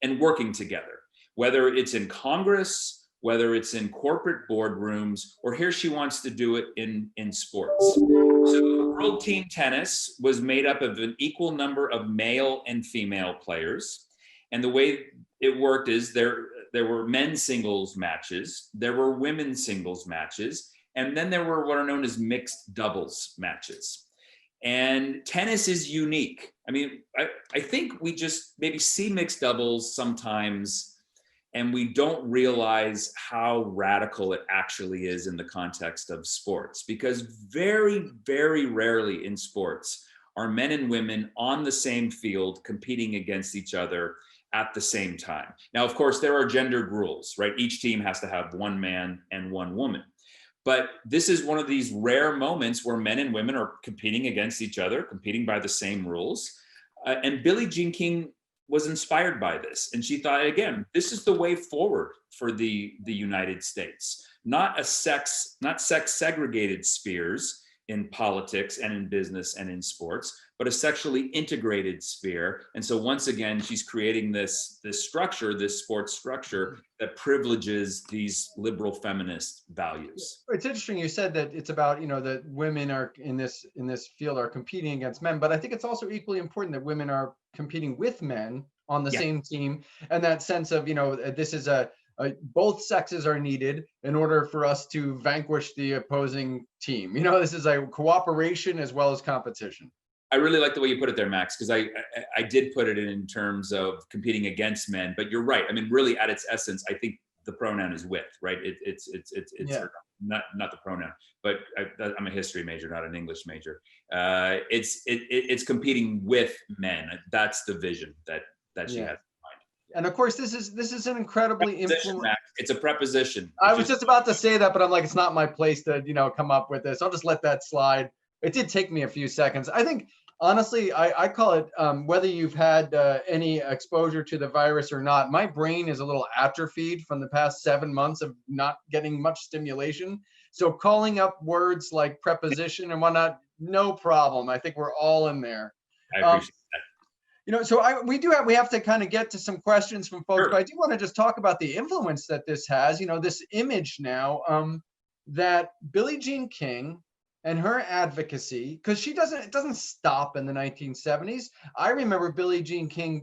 and working together, whether it's in Congress, whether it's in corporate boardrooms, or here she wants to do it in sports. So World Team Tennis was made up of an equal number of male and female players. And the way it worked is there were men's singles matches, there were women's singles matches, and then there were what are known as mixed doubles matches. And tennis is unique. I mean, I think we just maybe see mixed doubles sometimes, and we don't realize how radical it actually is in the context of sports, because very, very rarely in sports are men and women on the same field competing against each other at the same time. Now, of course, there are gendered rules, right? Each team has to have one man and one woman. But this is one of these rare moments where men and women are competing against each other, competing by the same rules. And Billie Jean King was inspired by this. And she thought, again, this is the way forward for the United States. Not sex segregated spheres in politics and in business and in sports, but a sexually integrated sphere. And so once again, she's creating this structure, this sports structure that privileges these liberal feminist values. It's interesting you said that it's about, that women are in this field are competing against men, but I think it's also equally important that women are competing with men on the same team. And that sense of, this is both sexes are needed in order for us to vanquish the opposing team. This is a cooperation as well as competition. I really like the way you put it there, Max, because I did put it in terms of competing against men, but you're right. I mean, really at its essence, I think the pronoun is with, right? It's not the pronoun, but I'm a history major, not an English major. It's competing with men. That's the vision that she has. And of course, this is an incredibly influential. It's a preposition. I was just about to say that, but I'm like, it's not my place to come up with this. I'll just let that slide. It did take me a few seconds. I think honestly, I call it whether you've had any exposure to the virus or not. My brain is a little atrophied from the past 7 months of not getting much stimulation. So calling up words like preposition and whatnot, no problem. I think we're all in there. I appreciate that. So we have to kind of get to some questions from folks, but I do want to just talk about the influence that this has, this image now that Billie Jean King and her advocacy, because it doesn't stop in the 1970s. I remember Billie Jean King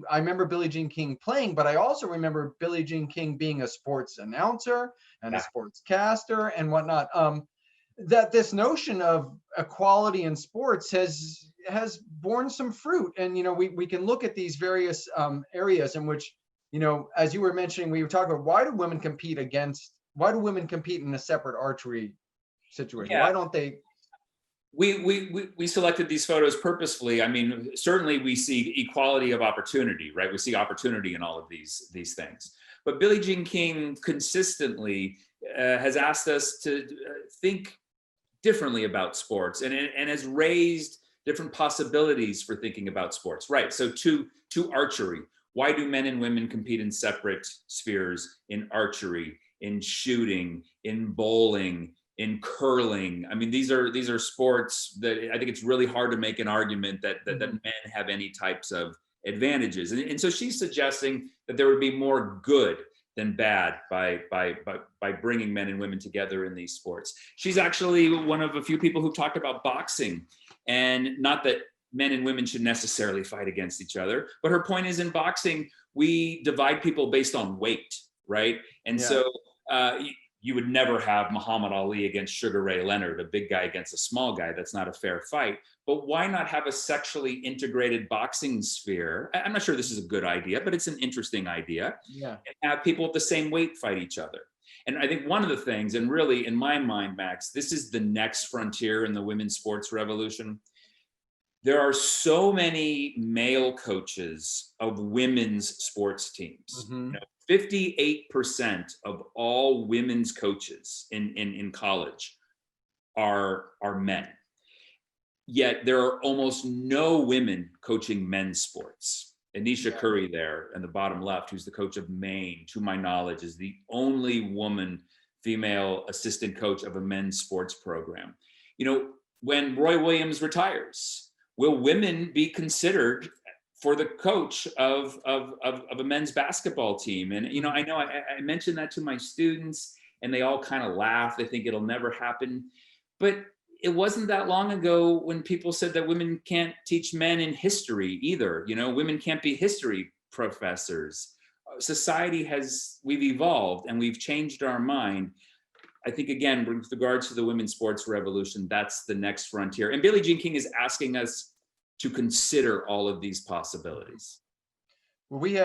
playing, but I also remember Billie Jean King being a sports announcer and a sportscaster and whatnot. That this notion of equality in sports has borne some fruit. And, we can look at these various areas in which, as you were mentioning, we were talking about why do women compete in a separate archery situation? Yeah. Why don't they? We selected these photos purposefully. I mean, certainly we see equality of opportunity, right? We see opportunity in all of these things. But Billie Jean King consistently has asked us to think differently about sports and has raised different possibilities for thinking about sports, right? So to archery, why do men and women compete in separate spheres in archery, in shooting, in bowling, in curling? I mean, these are sports that I think it's really hard to make an argument that men have any types of advantages. And so she's suggesting that there would be more good than bad by bringing men and women together in these sports. She's actually one of a few people who talked about boxing, and not that men and women should necessarily fight against each other, but her point is in boxing, we divide people based on weight, right? And so you would never have Muhammad Ali against Sugar Ray Leonard, a big guy against a small guy. That's not a fair fight. But why not have a sexually integrated boxing sphere? I'm not sure this is a good idea, but it's an interesting idea. Yeah. And have people of the same weight fight each other. And I think one of the things, and really in my mind, Max, this is the next frontier in the women's sports revolution. There are so many male coaches of women's sports teams. 58% of all women's coaches in college are men. Yet there are almost no women coaching men's sports. Anisha Curry there in the bottom left, who's the coach of Maine, to my knowledge, is the only woman female assistant coach of a men's sports program. You know, when Roy Williams retires, will women be considered for the coach of a men's basketball team? And, you know I mentioned that to my students and they all kind of laugh. They think it'll never happen. But it wasn't that long ago when people said that women can't teach men in history either. You know, women can't be history professors. Society we've evolved and we've changed our mind. I think, again, with regards to the women's sports revolution, that's the next frontier. And Billie Jean King is asking us to consider all of these possibilities. Well, we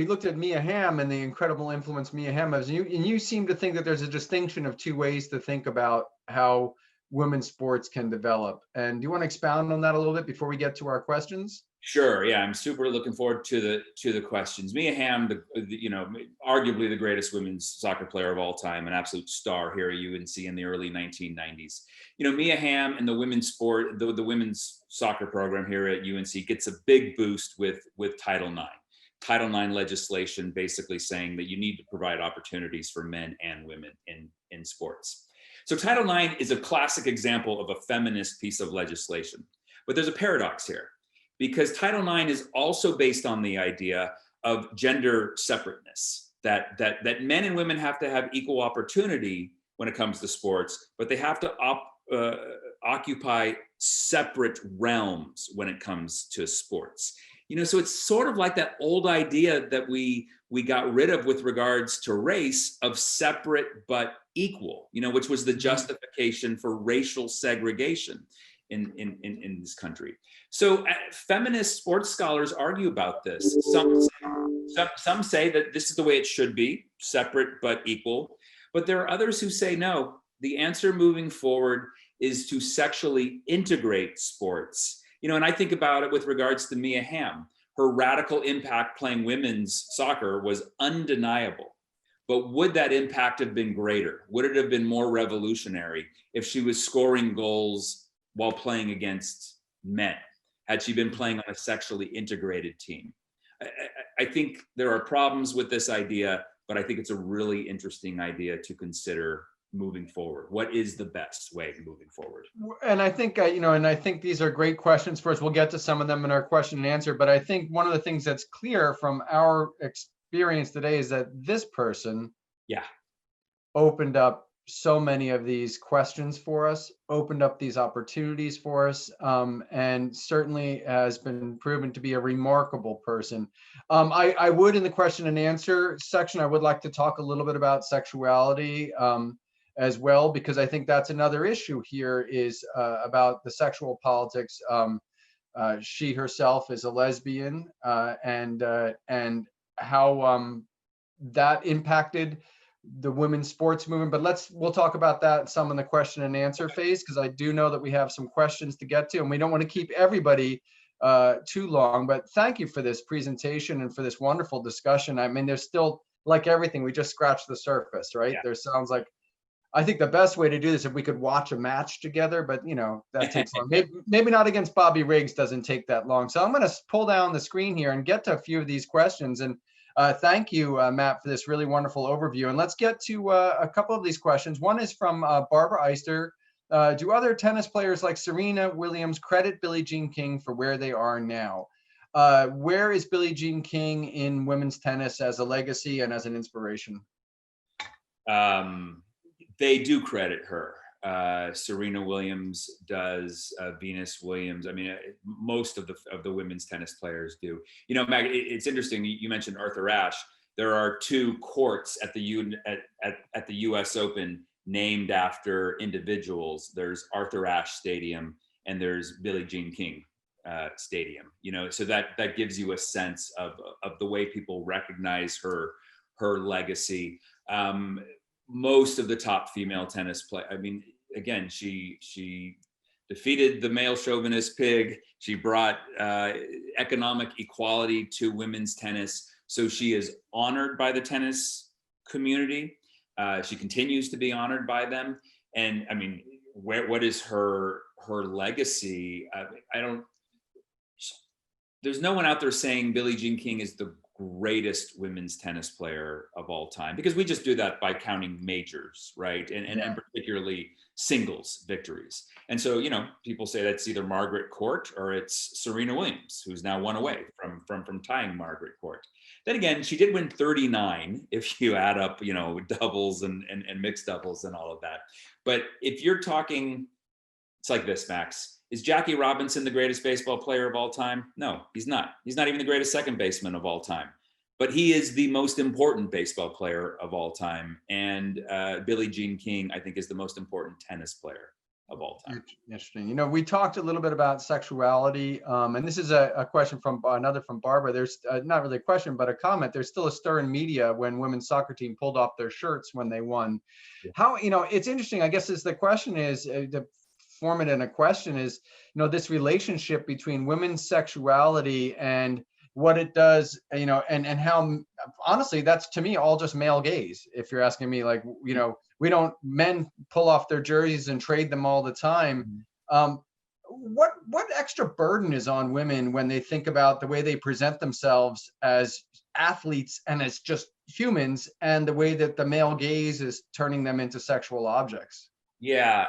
looked at Mia Hamm and the incredible influence Mia Hamm has, and you seem to think that there's a distinction of two ways to think about how women's sports can develop. And do you want to expound on that a little bit before we get to our questions? Sure. Yeah, I'm super looking forward to the questions. Mia Hamm, arguably the greatest women's soccer player of all time, an absolute star here at UNC in the early 1990s. You know, Mia Hamm and the women's sport, the women's soccer program here at UNC gets a big boost with Title IX. Title IX legislation basically saying that you need to provide opportunities for men and women in sports. So Title IX is a classic example of a feminist piece of legislation. But there's a paradox here, because Title IX is also based on the idea of gender separateness, that men and women have to have equal opportunity when it comes to sports, but they have to occupy separate realms when it comes to sports. You know, so it's sort of like that old idea that we got rid of with regards to race of separate but equal, you know, which was the justification for racial segregation in this country. So feminist sports scholars argue about this. Some say that this is the way it should be, separate but equal. But there are others who say, no, the answer moving forward is to sexually integrate sports. You know, and I think about it with regards to Mia Hamm. Her radical impact playing women's soccer was undeniable. But would that impact have been greater? Would it have been more revolutionary if she was scoring goals while playing against men? Had she been playing on a sexually integrated team? I think there are problems with this idea, but I think it's a really interesting idea to consider moving forward. What is the best way moving forward? And I think, and I think these are great questions for us. We'll get to some of them in our question and answer, but I think one of the things that's clear from our experience today is that this person opened up so many of these questions for us, opened up these opportunities for us, and certainly has been proven to be a remarkable person. I would, in the question and answer section, I would like to talk a little bit about sexuality as well, because I think that's another issue here is about the sexual politics. She herself is a lesbian, and how that impacted the women's sports movement. But we'll talk about that some in the question and answer phase, because I do know that we have some questions to get to, and we don't want to keep everybody too long. But thank you for this presentation and for this wonderful discussion. I mean, there's still, like everything, we just scratched the surface, right? There sounds like, I think the best way to do this, if we could watch a match together, but that takes long. Maybe not against Bobby Riggs, doesn't take that long. So I'm going to pull down the screen here and get to a few of these questions. And thank you, Matt, for this really wonderful overview. And let's get to a couple of these questions. One is from Barbara Eister. Do other tennis players like Serena Williams credit Billie Jean King for where they are now? Where is Billie Jean King in women's tennis as a legacy and as an inspiration? They do credit her. Serena Williams does, Venus Williams. I mean, most of the women's tennis players do. You know, Mag, it's interesting. You mentioned Arthur Ashe. There are two courts at the U.S. Open named after individuals. There's Arthur Ashe Stadium and there's Billie Jean King Stadium. You know, so that gives you a sense of the way people recognize her legacy. Most of the top female tennis play. I mean, again, she defeated the male chauvinist pig. She brought economic equality to women's tennis. So she is honored by the tennis community. She continues to be honored by them. And I mean, what is her legacy? I don't. There's no one out there saying Billie Jean King is the greatest women's tennis player of all time, because we just do that by counting majors, right? And particularly singles victories. And so, you know, people say that's either Margaret Court or it's Serena Williams, who's now one away from tying Margaret Court. Then again, she did win 39 if you add up, you know, doubles and mixed doubles and all of that. But if you're talking, it's like this, Max. Is Jackie Robinson the greatest baseball player of all time? No, he's not. He's not even the greatest second baseman of all time. But he is the most important baseball player of all time. And Billie Jean King, I think, is the most important tennis player of all time. Interesting. You know, we talked a little bit about sexuality, and this is a question from Barbara. There's not really a question, but a comment. There's still a stir in media when women's soccer team pulled off their shirts when they won. Yeah. How, you know, it's interesting. I guess the question is, the form it in a question is, you know, this relationship between women's sexuality and what it does, you know, and how, honestly, that's to me all just male gaze. If you're asking me, like, you know, men pull off their jerseys and trade them all the time. What extra burden is on women when they think about the way they present themselves as athletes and as just humans, and the way that the male gaze is turning them into sexual objects? Yeah.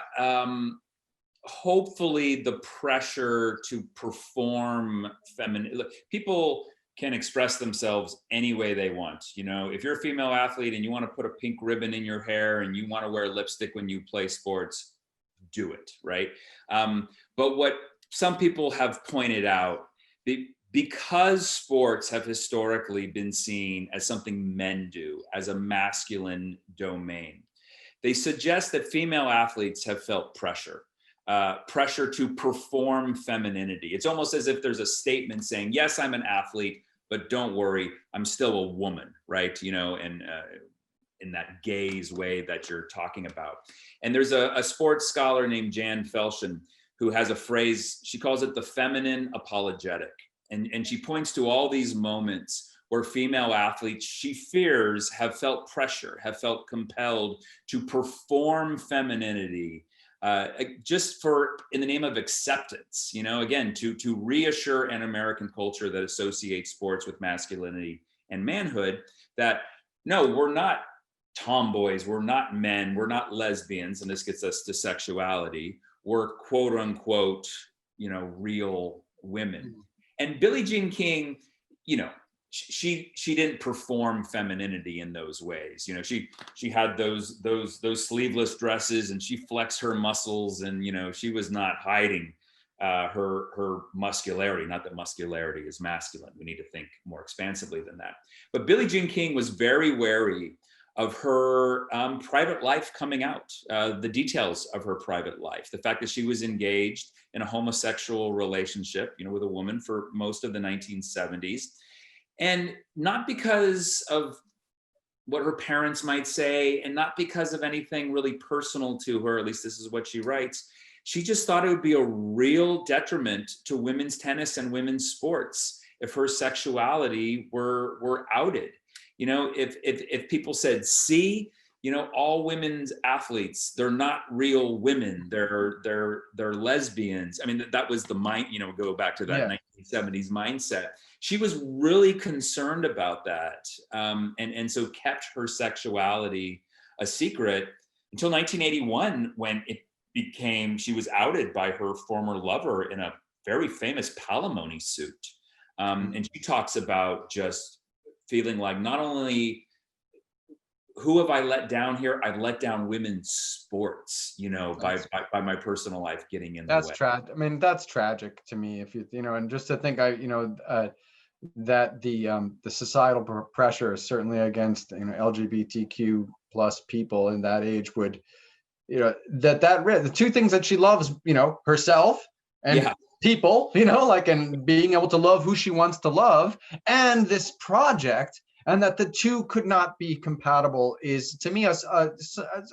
Hopefully the pressure to perform feminine, people can express themselves any way they want. You know, if you're a female athlete and you want to put a pink ribbon in your hair and you want to wear lipstick when you play sports, do it, right? But what some people have pointed out, because sports have historically been seen as something men do, as a masculine domain, they suggest that female athletes have felt pressure to perform femininity. It's almost as if there's a statement saying, yes, I'm an athlete, but don't worry, I'm still a woman, right? You know, and in that gaze way that you're talking about. And there's a sports scholar named Jan Felshen who has a phrase, she calls it the feminine apologetic. And she points to all these moments where female athletes, she fears, have felt pressure, have felt compelled to perform femininity, just in the name of acceptance, you know, again, to reassure an American culture that associates sports with masculinity and manhood that, no, we're not tomboys, we're not men, we're not lesbians, and this gets us to sexuality, we're quote unquote, you know, real women. And Billie Jean King, you know, she didn't perform femininity in those ways. You know, she had those sleeveless dresses and she flexed her muscles, and, you know, she was not hiding her muscularity. Not that muscularity is masculine. We need to think more expansively than that. But Billie Jean King was very wary of her private life coming out, the details of her private life, the fact that she was engaged in a homosexual relationship, you know, with a woman for most of the 1970s. And not because of what her parents might say, and not because of anything really personal to her, at least this is what she writes. She just thought it would be a real detriment to women's tennis and women's sports if her sexuality were outed. You know, if people said, see, you know, all women's athletes, they're not real women, they're lesbians. I mean, that was the mind, you know, go back to that 1970s mindset. She was really concerned about that, and so kept her sexuality a secret until 1981, when she was outed by her former lover in a very famous palimony suit. And she talks about just feeling like, not only who have I let down here, I've let down women's sports, you know, by my personal life getting in the way. That's tragic. I mean, that's tragic to me, if you know, and just to think, that the societal pressure is certainly against, you know, LGBTQ plus people in that age would, you know, the two things that she loves, you know, herself and people, you know, like, and being able to love who she wants to love, and this project, and that the two could not be compatible is, to me, a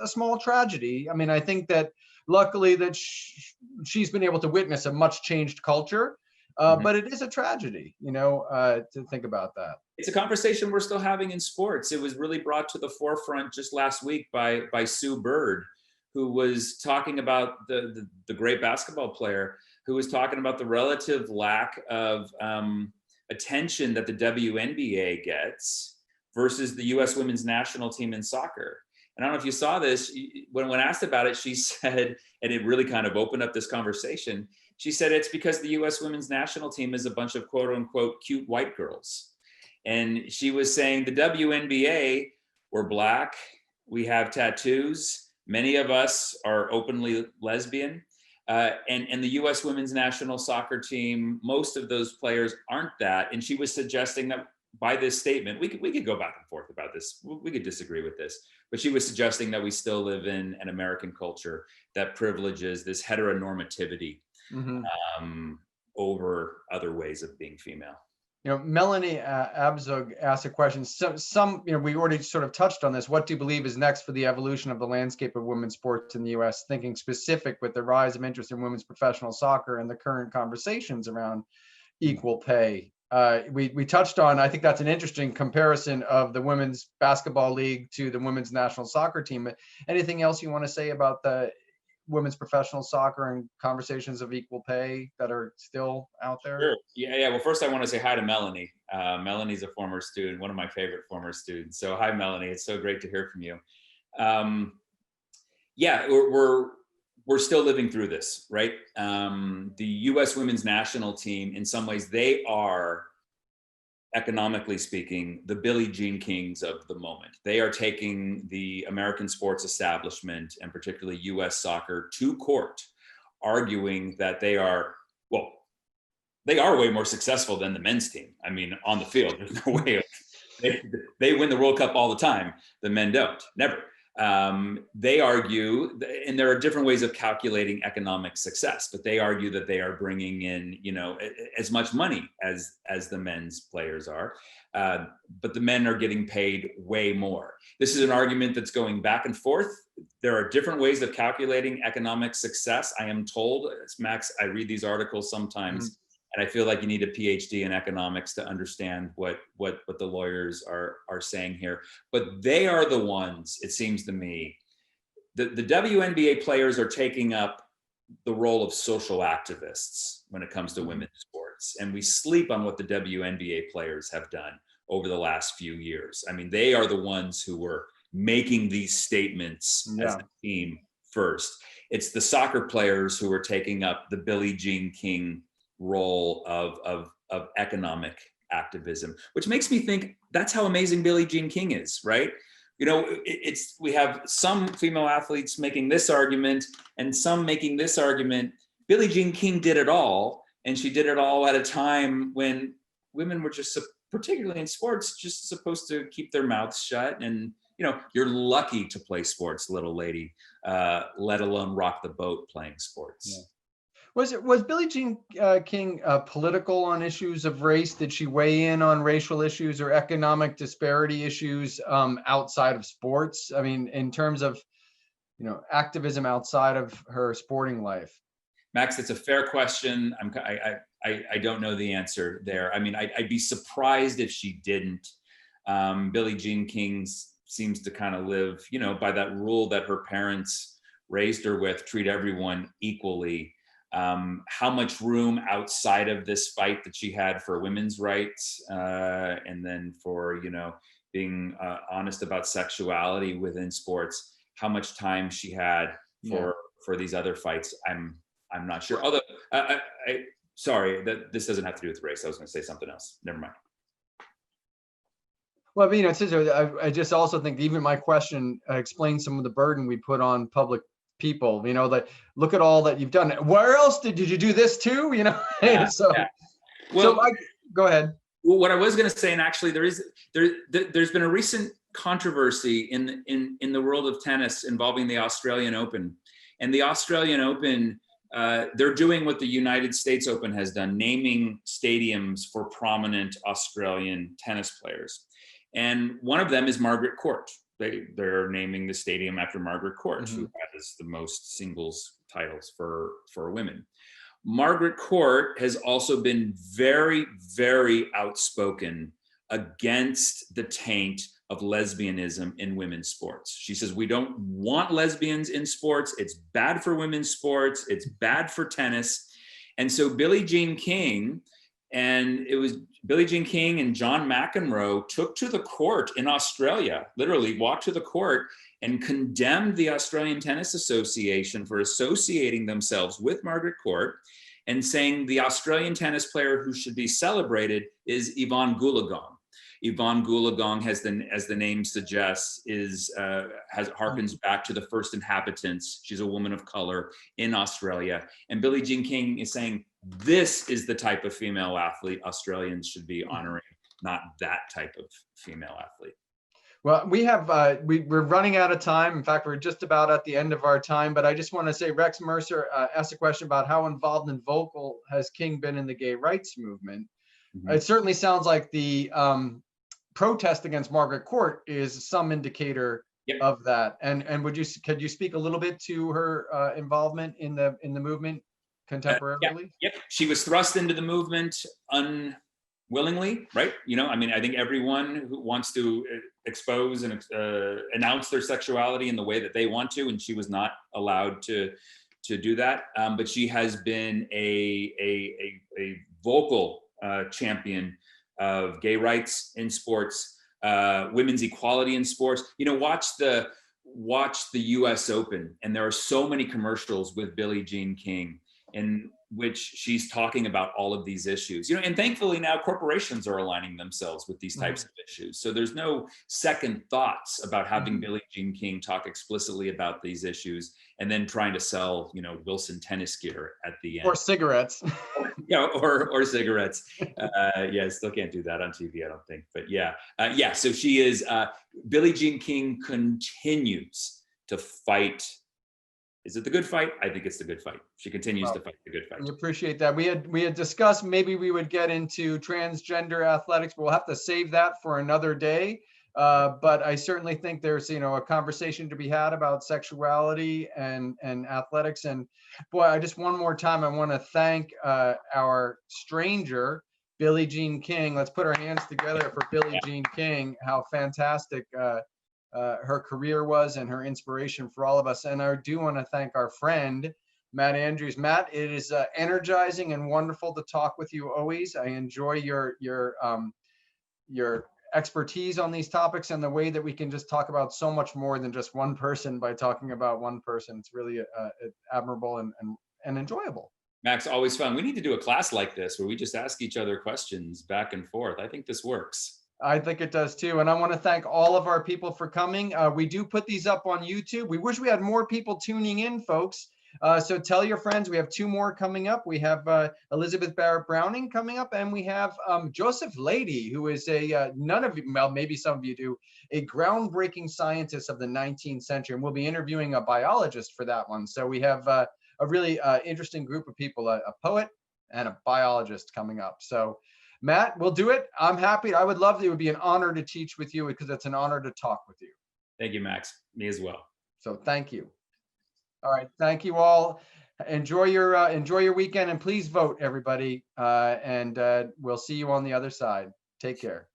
small tragedy. I mean, I think that luckily that she's been able to witness a much changed culture, But it is a tragedy, to think about that. It's a conversation we're still having in sports. It was really brought to the forefront just last week by Sue Bird, who was talking about the great basketball player, who was talking about the relative lack of attention that the WNBA gets versus the U.S. women's national team in soccer. And I don't know if you saw this, when asked about it, she said, and it really kind of opened up this conversation, she said it's because the U.S. women's national team is a bunch of quote unquote cute white girls. And she was saying the WNBA, we're Black, we have tattoos, many of us are openly lesbian, and the U.S. women's national soccer team, most of those players aren't that. And she was suggesting that by this statement, we could go back and forth about this, we could disagree with this, but she was suggesting that we still live in an American culture that privileges this heteronormativity over other ways of being female. Melanie Abzug asked a question. We already sort of touched on this. What do you believe is next for the evolution of the landscape of women's sports in the U.S., thinking specific with the rise of interest in women's professional soccer and the current conversations around equal pay? We touched on, I think that's an interesting comparison of the women's basketball league to the women's national soccer team. Anything else you want to say about the women's professional soccer and conversations of equal pay that are still out there? Sure. Yeah. Well, first I want to say hi to Melanie. Melanie's a former student, one of my favorite former students. So hi, Melanie. It's so great to hear from you. We're still living through this, right? The U.S. women's national team, in some ways, they are, economically speaking, the Billie Jean Kings of the moment. They are taking the American sports establishment, and particularly U.S. soccer, to court, arguing that they are way more successful than the men's team. I mean, on the field, there's no way. They win the World Cup all the time. The men don't, never. They argue, and there are different ways of calculating economic success, but they argue that they are bringing in, as much money as the men's players are, but the men are getting paid way more. This is an argument that's going back and forth. There are different ways of calculating economic success. I am told, Max, I read these articles sometimes, and I feel like you need a PhD in economics to understand what the lawyers are saying here. But they are the ones, it seems to me, the WNBA players are taking up the role of social activists when it comes to women's sports. And we sleep on what the WNBA players have done over the last few years. I mean, they are the ones who were making these statements as a team first. It's the soccer players who are taking up the Billie Jean King role of economic activism, which makes me think that's how amazing Billie Jean King is, right? We have some female athletes making this argument and some making this argument. Billie Jean King did it all, and she did it all at a time when women were just, particularly in sports, just supposed to keep their mouths shut. And you're lucky to play sports, little lady, let alone rock the boat playing sports. Yeah. Was Billie Jean King political on issues of race? Did she weigh in on racial issues or economic disparity issues outside of sports? I mean, in terms of, activism outside of her sporting life. Max, it's a fair question. I don't know the answer there. I mean, I'd be surprised if she didn't. Billie Jean King seems to kind of live, by that rule that her parents raised her with, treat everyone equally. How much room outside of this fight that she had for women's rights, and then for, being honest about sexuality within sports, how much time she had for these other fights, I'm not sure. Although, sorry, that this doesn't have to do with race. I was going to say something else. Never mind. Well, I just also think even my question explains some of the burden we put on public people, that look at all that you've done. Where else did you do this too? Well, go ahead. Well, what I was going to say, and actually there's been a recent controversy in the world of tennis involving the Australian Open. And the Australian Open, they're doing what the United States Open has done, naming stadiums for prominent Australian tennis players. And one of them is Margaret Court. They're naming the stadium after Margaret Court, who has the most singles titles for women. Margaret Court has also been very, very outspoken against the taint of lesbianism in women's sports. She says, we don't want lesbians in sports. It's bad for women's sports. It's bad for tennis. And so Billie Jean King, and it was Billie Jean King and John McEnroe took to the court in Australia, literally walked to the court and condemned the Australian Tennis Association for associating themselves with Margaret Court and saying the Australian tennis player who should be celebrated is Yvonne Goolagong. Yvonne Goolagong, as the name suggests, harkens back to the first inhabitants. She's a woman of color in Australia. And Billie Jean King is saying, this is the type of female athlete Australians should be honoring, not that type of female athlete. Well, we have, we're running out of time. In fact, we're just about at the end of our time, but I just want to say Rex Mercer asked a question about how involved and vocal has King been in the gay rights movement. Mm-hmm. It certainly sounds like the protest against Margaret Court is some indicator of that. And could you speak a little bit to her involvement in the movement contemporarily? Yep. She was thrust into the movement unwillingly, right? You know, I mean, I think everyone who wants to expose and announce their sexuality in the way that they want to, and she was not allowed to do that. But she has been a vocal champion of gay rights in sports, women's equality in sports. You know, watch the US Open, and there are so many commercials with Billie Jean King in which she's talking about all of these issues. You know, and thankfully now corporations are aligning themselves with these types of issues. So there's no second thoughts about having Billie Jean King talk explicitly about these issues and then trying to sell, you know, Wilson tennis gear at the end. Or cigarettes. or cigarettes. Yeah, still can't do that on TV, I don't think. But yeah, so she is, Billie Jean King continues to fight. Is it the good fight? I think it's the good fight. She continues to fight the good fight. We appreciate that. We had discussed maybe we would get into transgender athletics, but we'll have to save that for another day. But I certainly think there's, you know, a conversation to be had about sexuality and athletics. And boy, I just one more time, I want to thank our stranger, Billie Jean King. Let's put our hands together for Billie Jean King. How fantastic her career was and her inspiration for all of us. And I do want to thank our friend, Matt Andrews. Matt, it is energizing and wonderful to talk with you always. I enjoy your expertise on these topics and the way that we can just talk about so much more than just one person by talking about one person. It's really admirable and enjoyable. Max, always fun. We need to do a class like this where we just ask each other questions back and forth. I think this works. I think it does too. And I want to thank all of our people for coming. We do put these up on YouTube. We wish we had more people tuning in, folks. So tell your friends. We have 2 more coming up. We have Elizabeth Barrett Browning coming up, and we have Joseph Leidy, who is none of you, well, maybe some of you do, a groundbreaking scientist of the 19th century. And we'll be interviewing a biologist for that one. So we have a really interesting group of people, a poet and a biologist coming up. So Matt, we'll do it. I'm happy. I would love it. It would be an honor to teach with you because it's an honor to talk with you. Thank you, Max. Me as well. So thank you. All right. Thank you all. Enjoy your weekend, and please vote, everybody. And we'll see you on the other side. Take care.